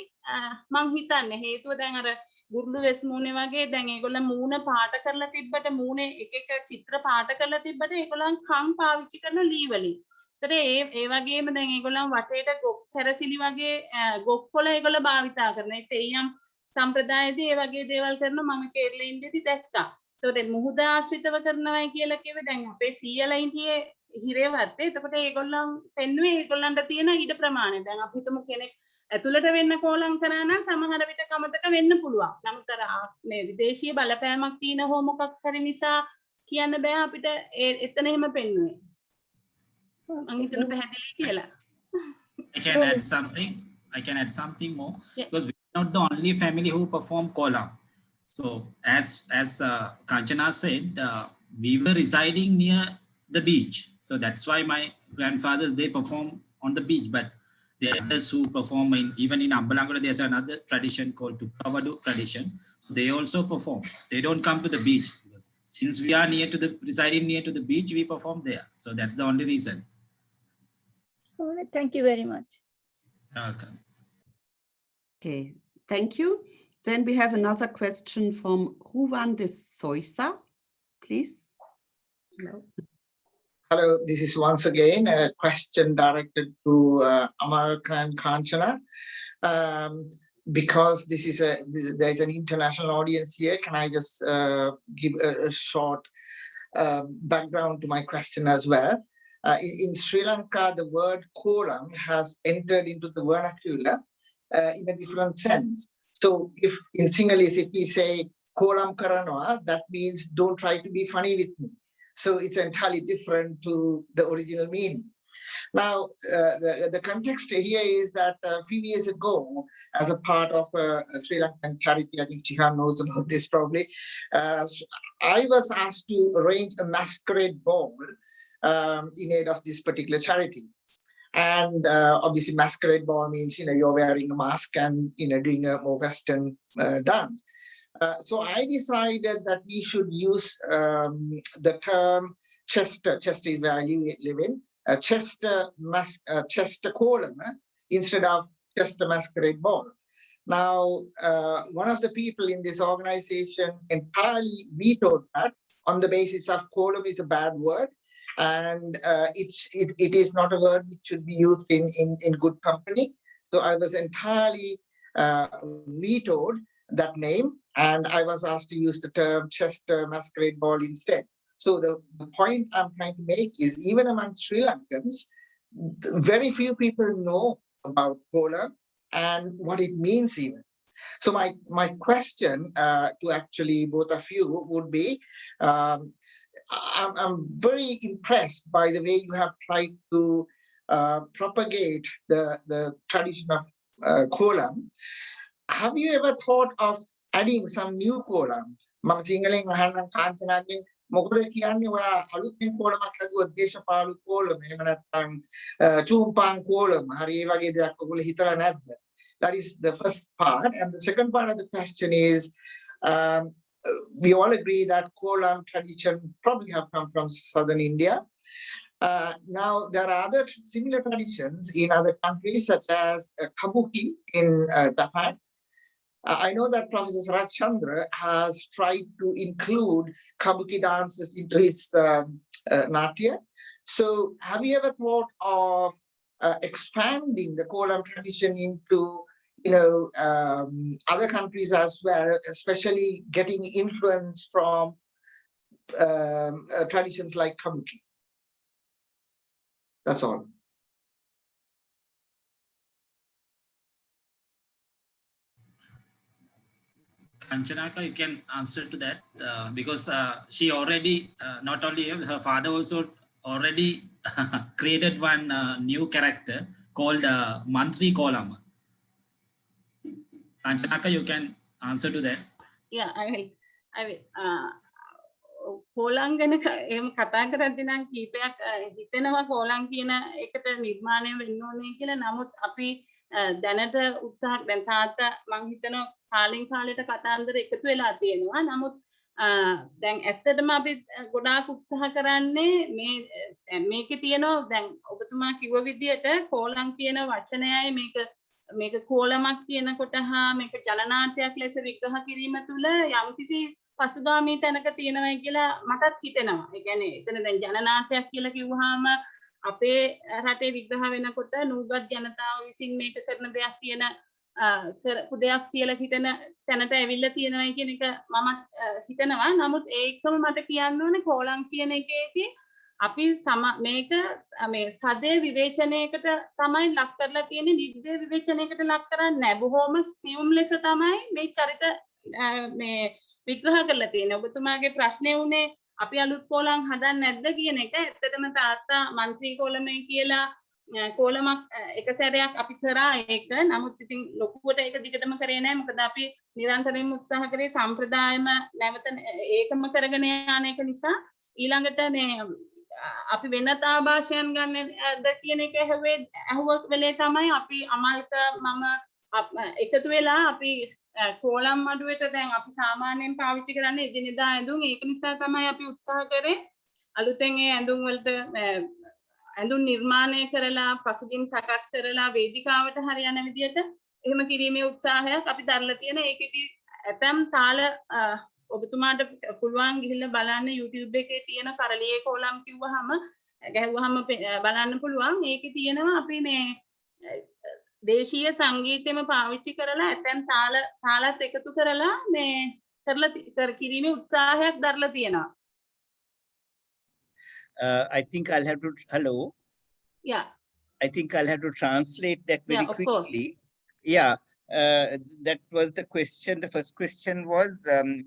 මම හිතන්නේ. හේතුව දැන් අර ගුරුළු වෙස් මූණේ වගේ දැන් ඒගොල්ලන් මූණ පාට කරලා තිබ්බට මූණේ එක චිත්‍ර පාට කරලා තිබ්බට ඒගොල්ලන් කම් පාවිච්චි කරන ලී වලින්. ඒතර ඒ වගේම දැන් ඒගොල්ලන් වටේට ගොක් සැරසිලි වගේ ගොක් පොළ ඒගොල්ලෝ භාවිතා කරන. ඒ තෙයියම් සම්ප්‍රදායේදී ඒ වගේ දේවල් කරන මම කේරළේ ඉඳිදී දැක්කා. ඒතකොට මුහුද ආශ්‍රිතව කරනවායි කියලා කිව්වේ දැන් අපේ සීයලා හිටියේ හිරේවත්තේ. එතකොට ඒගොල්ලන් පෙන්නුවේ ඒගොල්ලන්ට තියෙන ඊට ප්‍රමාණය. දැන් අපි හිතමු කෙනෙක් ඇතුළට වෙන්න කෝලම් කරා නම් සමහර විට කමතක වෙන්න පුළුවන්. නමුත් අර මේ විදේශීය බලපෑමක් තියෙන හෝ මොකක් හරි නිසා කියන්න බෑ අපිට එතන එහෙම පෙන්නුවේ. මම හිතන පැහැදිලි කියලා. I can add something more, because we're not the only family who perform kolam. So as Kanchana said, we were residing near the beach. So that's why my grandfathers, they perform on the beach. But the others who perform even in Ambalangala, there's another tradition called Tukavadu tradition. They also perform. They don't come to the beach. Because since we are residing near to the beach, we perform there. So that's the only reason. All right, thank you very much. Welcome. Okay, thank you. Then we have another question from Ruwan de Soisa, please. Hello. Hello, this is once again a question directed to Amalka and Kanchana. Because there's an international audience here, can I just give a short background to my question as well? In Sri Lanka, the word kolam has entered into the vernacular in a different sense. So if in Sinhalese, if we say kolam karanawa, that means don't try to be funny with me. So it's entirely different to the original meaning. Now, the context here is that a few years ago, as a part of a Sri Lankan charity, I think Chihan knows about this probably, I was asked to arrange a masquerade ball in aid of this particular charity. And obviously masquerade ball means, you're wearing a mask and, doing a more Western dance. So I decided that we should use the term Chester. Chester is where I live in. Chester column instead of Chester masquerade ball. Now, one of the people in this organization entirely vetoed that on the basis of column is a bad word, and it is not a word which should be used in good company. So I was entirely vetoed that name, and I was asked to use the term Chester masquerade ball instead. So the point I'm trying to make is, even among Sri Lankans, very few people know about kola and what it means even. So my question to actually both of you would be, I'm very impressed by the way you have tried to propagate the tradition of kola. Have you ever thought of adding some new kola? මොකද කියන්නේ ඔයා අලුතෙන් කෝලමක් හදුවොත් දේශපාලු කෝලම එහෙම නැත්නම් චූම්පාන් කෝලම හරි ඒ වගේ දෙයක් ඔයගොල්ලෝ හිතලා නැද්ද? That is the first part. And the second part of the question is, we all agree that kolam tradition probably have come from southern India. Now there are other similar traditions in other countries, such as kabuki in Japan. I know that Professor Sarat Chandra has tried to include kabuki dances into his natya. So have you ever thought of expanding the kolam tradition into other countries as well, especially getting influence from traditions like kabuki? That's all. Kanchanaka, you can answer to that because she already, not only her father also already created one new character called Mantri Kolam. Kanchanaka, you can answer to that. Yeah, I will. කොලං ගැන එහෙම කතා කරද්දී නම් කීපයක් හිතෙනවා කොලං කියන එකට නිර්මාණය වෙන්න ඕනේ කියලා. නමුත් අපි දැනට උත්සාහ දැන් තාත්තා මං හිතනවා කාලෙන් කාලෙට කතාන්දර එකතු වෙලා තියෙනවා. නමුත් දැන් ඇත්තටම අපි ගොඩාක් උත්සාහ කරන්නේ මේකේ තියෙනවා දැන් ඔබතුමා කිව්ව විදිහට කොලං කියන වචනයයි මේක කොලමක් කියනකොට හා මේක ජනනාට්‍යයක් ලෙස විග්‍රහ කිරීම තුළ යම්කිසි පසුගාමී තැනක තියෙනවා කියලා මටත් හිතෙනවා. ඒ කියන්නේ එතන දැන් ජනනාට්‍යයක් කියලා කිව්වහම අපේ රටේ විග්‍රහ වෙනකොට නූගත් ජනතාව විසින් මේක කරන දෙයක් කියන කරපු දෙයක් කියලා හිතන තැනට ඇවිල්ලා තියෙනවා කියන එක මම හිතනවා. නමුත් ඒකම මට කියන්න ඕනේ කොලං කියන එකේදී අපි මේක මේ සදේ විවේචනයකට තමයි ලක් කරලා තියෙන්නේ. නිද්දේ විවේචනයකට ලක් කරන්නේ නැහැ. බොහොම සියුම් ලෙස තමයි මේ චරිත මේ විග්‍රහ කරලා තියෙන්නේ. ඔබතුමාගේ ප්‍රශ්නේ උනේ අපි අලුත් කොලම් හදන්න නැද්ද කියන එක. ඇත්තටම තාත්තා මන්ත්‍රී කොලමේ කියලා කොලමක් එක සැරයක් අපි කරා ඒක. නමුත් ඉතින් ලොකුවට ඒක දිගටම කරේ නැහැ. මොකද අපි නිරන්තරයෙන්ම උත්සාහ කරේ සම්ප්‍රදායම නැවත ඒකම කරගෙන යන එක නිසා. ඊළඟට මේ අපි වෙනත් ආభాෂයන් ගන්නද කියන එක ඇහුව වෙලේ තමයි අපි අමල්ක මම එකතු වෙලා අපි කොලම් අඩුවට දැන් අපි සාමාන්‍යයෙන් පාවිච්චි කරන්නේ එදිනෙදා ඇඳුම්. ඒක නිසා තමයි අපි උත්සාහ කරේ අලුතෙන් ඒ ඇඳුම් වලට ඇඳුම් නිර්මාණය කරලා පසුබිම් සකස් කරලා වේදිකාවට හරියන විදියට එහෙම කිරීමේ උත්සාහයක් අපි දරලා තියෙන. ඒකෙදි ඇතම් තාල ඔබතුමාට පුළුවන් ගිහිල්ලා බලන්න YouTube එකේ තියෙන කරලියේ කොලම් කිව්වහම ගැහුවහම බලන්න පුළුවන්. ඒකේ තියෙනවා අපි මේ දේශීය සංගීතෙම පාවිච්චි කරලා ඇතැම් තාලත් එකතු කරලා මේ කරලා කිරීමේ උත්සාහයක් දරලා තියෙනවා. I think I'll have to, hello? Yeah. I think I'll have to translate that very of quickly. Course. Yeah, that was the question. The first question was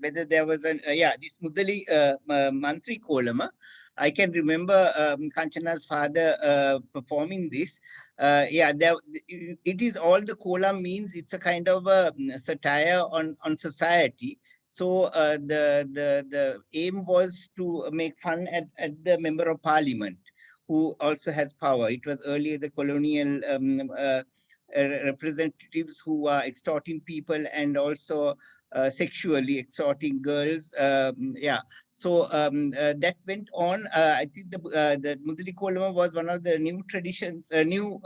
whether there was this Mudali Mantri Kolama I can remember Kanchana's father performing this. Yeah, it is all the kolam means. It's a kind of a satire on society. So the aim was to make fun at the member of parliament, who also has power. It was earlier the colonial representatives who are extorting people and also sexually extorting girls. Yeah, so that went on. I think the Mudali Kolama was one of the new traditions, new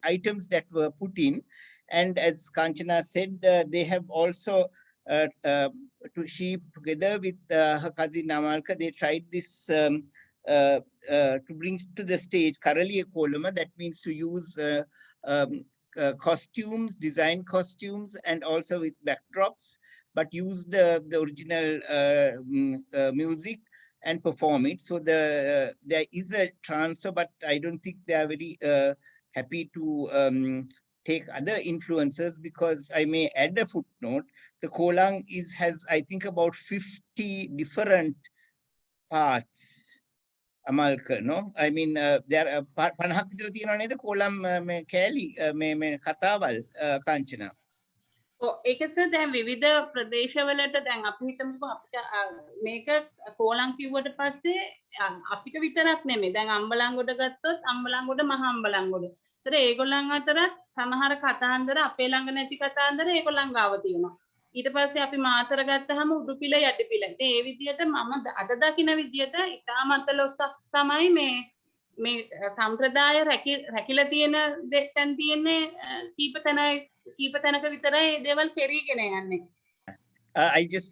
items that were put in. And as Kanchana said, they have also she together with her cousin Namalka, they tried this to bring to the stage Karaliya Kolama. That means to use costumes, design costumes, and also with backdrops, but use the original music and perform it. So there is a transfer, but I don't think they are very happy to take other influences, because I may add a footnote. The Kolang has, I think, about 50 different parts. Amalka, no? I mean, there are 50 විතර තියෙනවා නේද column මේ කෑලි මේ කතාවල් කාංචනා. ඒකස දැන් විවිධ ප්‍රදේශවලට දැන් අපි හිතමුකෝ අපිට මේක කෝලම් කිව්වට පස්සේ අපිට විතරක් නෙමෙයි. දැන් අම්බලන්ගොඩ ගත්තොත් අම්බලන්ගොඩ මහා අම්බලන්ගොඩ. ඒතර ඒගොල්ලන් අතරත් සමහර කතාන්දර අපේ ළඟ නැති කතාන්දර ඒගොල්ලන් ගාව තියෙනවා. ඊට පස්සේ අපි මාතර ගත්තාම උඩුපිල යටිපිල. ඒ විදියට මම අද දකින විදියට ඉතාමත් ලොස්සක් තමයි මේ සම්ප්‍රදාය රැකිලා තියෙන දෙයන් තියෙන්නේ කීප තැනක විතරයි දේවල් කෙරීගෙන යන්නේ. I just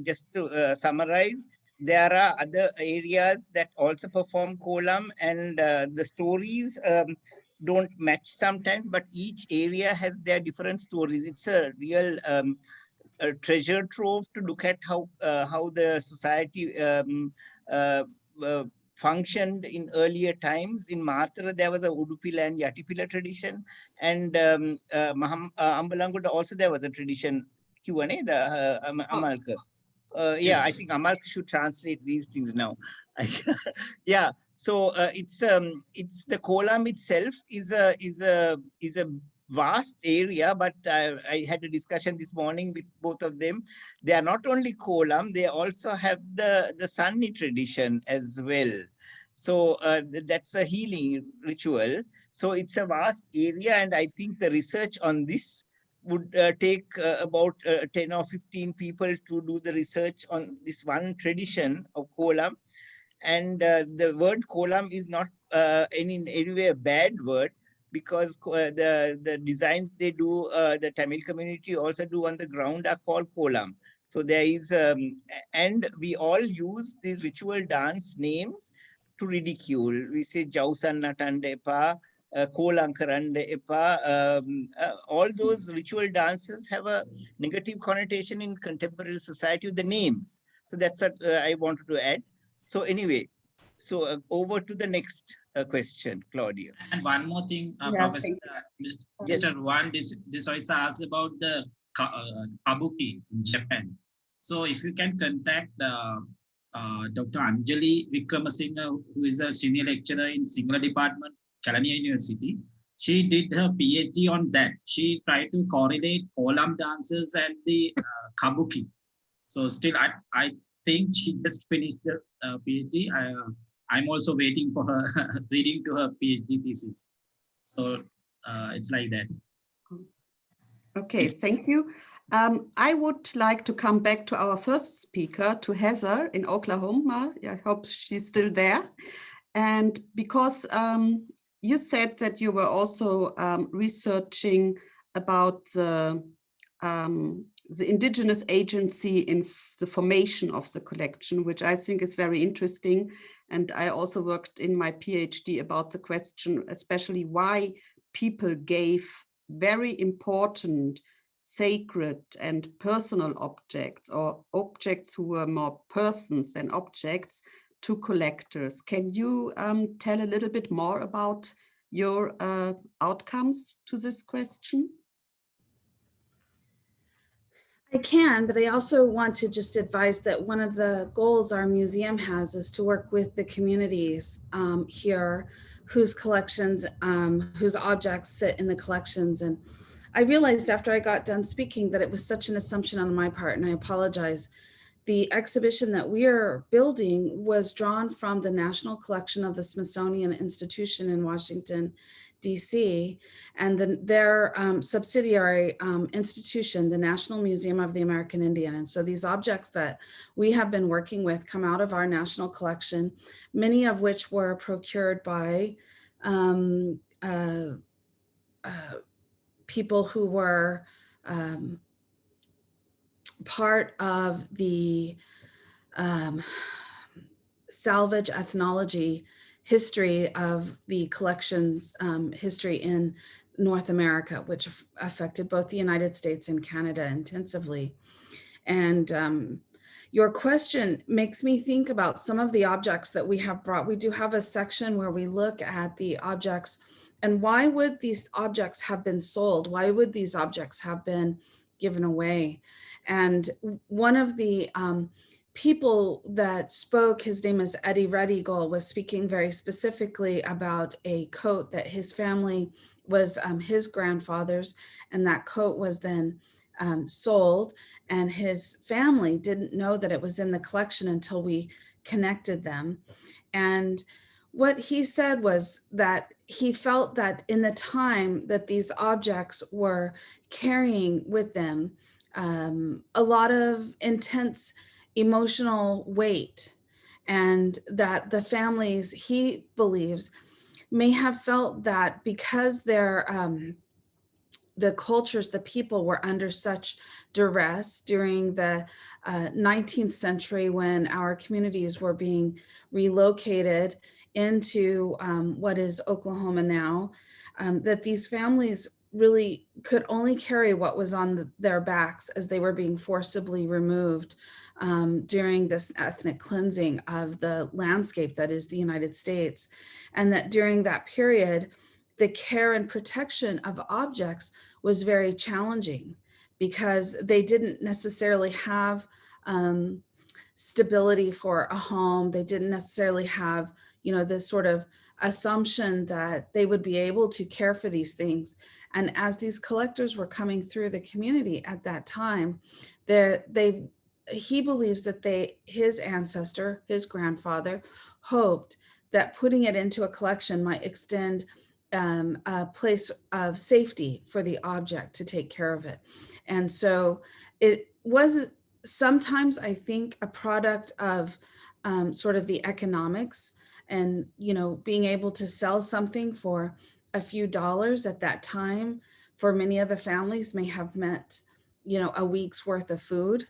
just to summarize, there are other areas that also perform kolam, and the stories don't match sometimes, but each area has their different stories. It's a real a treasure trove to look at how the society functioned in earlier times. In Matara, there was a Udupila and Yatipila tradition, and Ambalangoda also there was a tradition. Q&A, the Amalka. Yeah, I think Amalka should translate these things now. Yeah, so it's the kolam itself is a vast area, but I had a discussion this morning with both of them. They are not only kolam, they also have the Sunni tradition as well. So that's a healing ritual. So it's a vast area, and I think the research on this would take about 10 or 15 people to do the research on this one tradition of kolam. And the word kolam is not in any way a bad word, because the designs they do, the Tamil community also do on the ground, are called kolam. So there is, and we all use these ritual dance names to ridicule. We say Jausan Natanda Epa, Kolankaranda Epa. All those ritual dances have a negative connotation in contemporary society with the names. So that's what I wanted to add. So anyway, so over to the next question, Claudia. And one more thing, Professor, Mr. Wan, this also asked about the kabuki in Japan. So if you can contact Dr. Anjali Vikramasinghe, who is a senior lecturer in Sinhala Department, Kelaniya University. She did her PhD on that. She tried to correlate kolam dances and the kabuki. So still, I think she just finished the PhD. I'm also waiting for her reading to her PhD thesis. So it's like that. Okay, thank you. I would like to come back to our first speaker, to Heather in Oklahoma. I hope she's still there. And because you said that you were also researching about the indigenous agency in the formation of the collection, which I think is very interesting. And I also worked in my PhD about the question, especially why people gave very important sacred and personal objects, or objects who were more persons than objects, to collectors. Can you tell a little bit more about your outcomes to this question? I can, but I also want to just advise that one of the goals our museum has is to work with the communities here whose collections, whose objects sit in the collections. And I realized after I got done speaking that it was such an assumption on my part, and I apologize. The exhibition that we are building was drawn from the National Collection of the Smithsonian Institution in Washington, DC, and their subsidiary institution, the National Museum of the American Indian. And so these objects that we have been working with come out of our national collection, many of which were procured by people who were part of the salvage ethnology history of the collections history in North America, which affected both the United States and Canada intensively. And your question makes me think about some of the objects that we have brought. We do have a section where we look at the objects and why would these objects have been sold? Why would these objects have been given away? And one of the people that spoke, his name is Eddie Red Eagle, was speaking very specifically about a coat that his family was his grandfather's, and that coat was then sold, and his family didn't know that it was in the collection until we connected them. And what he said was that he felt that in the time that these objects were carrying with them a lot of intense emotional weight, and that the families, he believes, may have felt that because their the cultures, the people were under such duress during the 19th century when our communities were being relocated into what is Oklahoma now, that these families really could only carry what was on their backs as they were being forcibly removed during this ethnic cleansing of the landscape that is the United States. And that during that period, the care and protection of objects was very challenging because they didn't necessarily have stability for a home. They didn't necessarily have, you know, this sort of assumption that they would be able to care for these things. And as these collectors were coming through the community at that time, he believes that his ancestor, his grandfather, hoped that putting it into a collection might extend a place of safety for the object to take care of it. And so it was sometimes, I think, a product of sort of the economics and, you know, being able to sell something for a few dollars at that time for many of the families may have meant, you know, a week's worth of food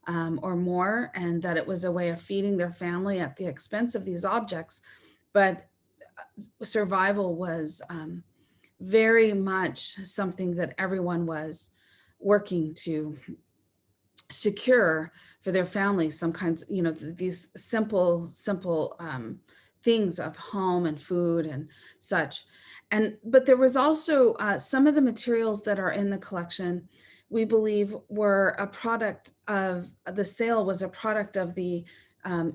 or more, and that it was a way of feeding their family at the expense of these objects. But survival was very much something that everyone was working to secure for their families, some kinds, you know, these simple things of home and food and such. But there was also some of the materials that are in the collection, we believe, were a product of the sale, was a product of the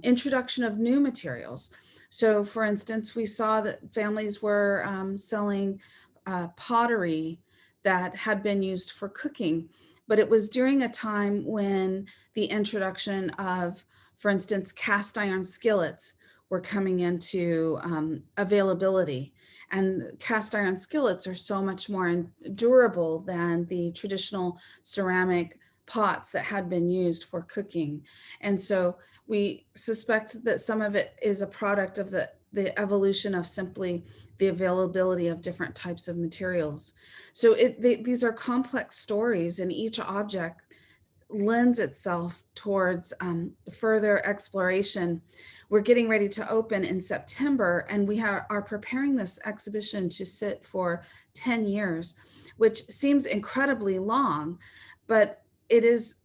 introduction of new materials. So for instance, we saw that families were selling pottery that had been used for cooking, but it was during a time when the introduction of, for instance, cast iron skillets were coming into availability. And cast iron skillets are so much more durable than the traditional ceramic pots that had been used for cooking. And so we suspect that some of it is a product of the evolution of simply the availability of different types of materials. So these are complex stories, and each object lends itself towards further exploration. We're getting ready to open in September, and we are preparing this exhibition to sit for 10 years, which seems incredibly long, but it is.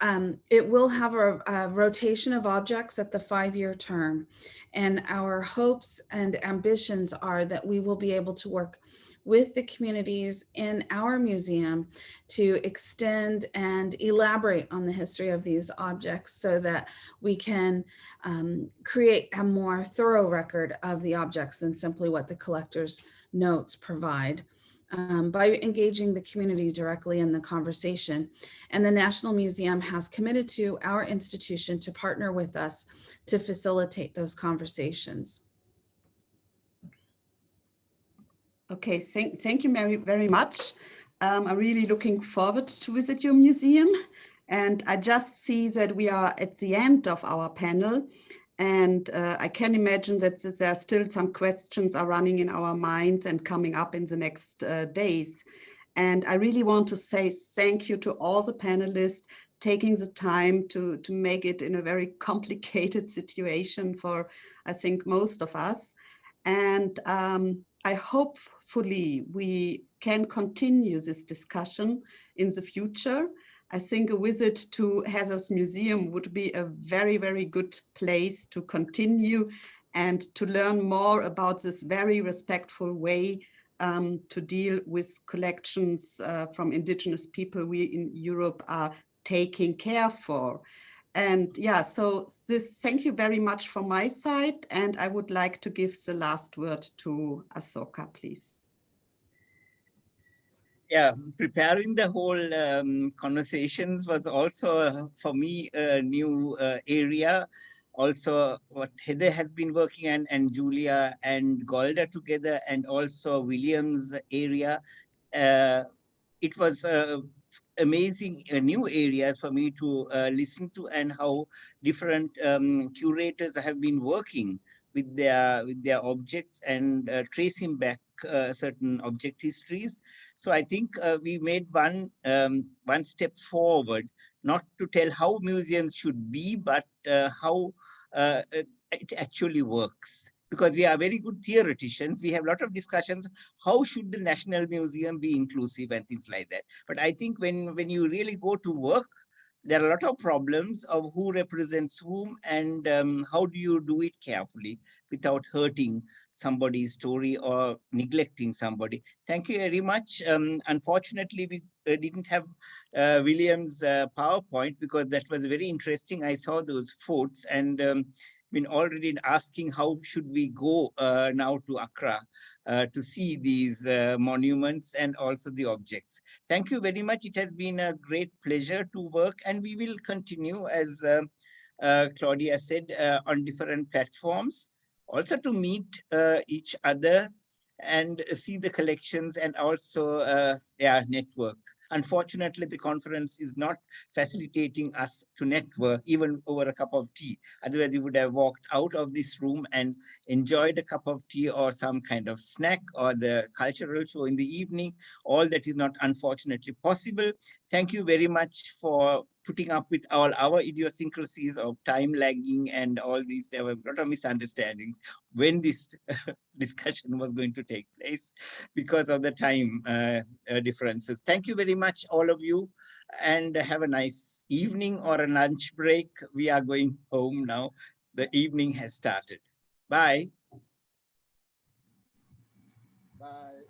It will have a rotation of objects at the 5-year term. And our hopes and ambitions are that we will be able to work with the communities in our museum to extend and elaborate on the history of these objects so that we can create a more thorough record of the objects than simply what the collector's notes provide. By engaging the community directly in the conversation. And the National Museum has committed to our institution to partner with us to facilitate those conversations. Okay, thank you very much. I'm really looking forward to visit your museum. And I just see that we are at the end of our panel. And I can imagine that there are still some questions are running in our minds and coming up in the next days. And I really want to say thank you to all the panelists taking the time to make it in a very complicated situation for, I think, most of us. And I hopefully we can continue this discussion in the future. I think a visit to Heather's Museum would be a very, very good place to continue and to learn more about this very respectful way to deal with collections from indigenous people we in Europe are taking care for. And yeah, so thank you very much from my side. And I would like to give the last word to Asoka, please. Yeah, preparing the whole conversations was also for me a new area. Also what Heather has been working on, and Julia and Golda together, and also William's area. It was amazing new areas for me to listen to, and how different curators have been working with their objects and tracing back certain object histories. So I think we made one step forward, not to tell how museums should be, but how it actually works. Because we are very good theoreticians, we have a lot of discussions, how should the National Museum be inclusive and things like that. But I think when you really go to work, there are a lot of problems of who represents whom, and how do you do it carefully without hurting somebody's story or neglecting somebody. Thank you very much. Unfortunately, we didn't have William's PowerPoint, because that was very interesting. I saw those forts, and been already asking how should we go now to Accra to see these monuments and also the objects. Thank you very much. It has been a great pleasure to work, and we will continue, as Claudia said, on different platforms, also to meet each other and see the collections, and also network. Unfortunately, the conference is not facilitating us to network even over a cup of tea. Otherwise, we would have walked out of this room and enjoyed a cup of tea or some kind of snack, or the cultural show in the evening. All that is not unfortunately possible. Thank you very much for putting up with all our idiosyncrasies of time lagging and all these. There were a lot of misunderstandings when this discussion was going to take place because of the time differences. Thank you very much, all of you, and have a nice evening or a lunch break. We are going home now. The evening has started. Bye. Bye.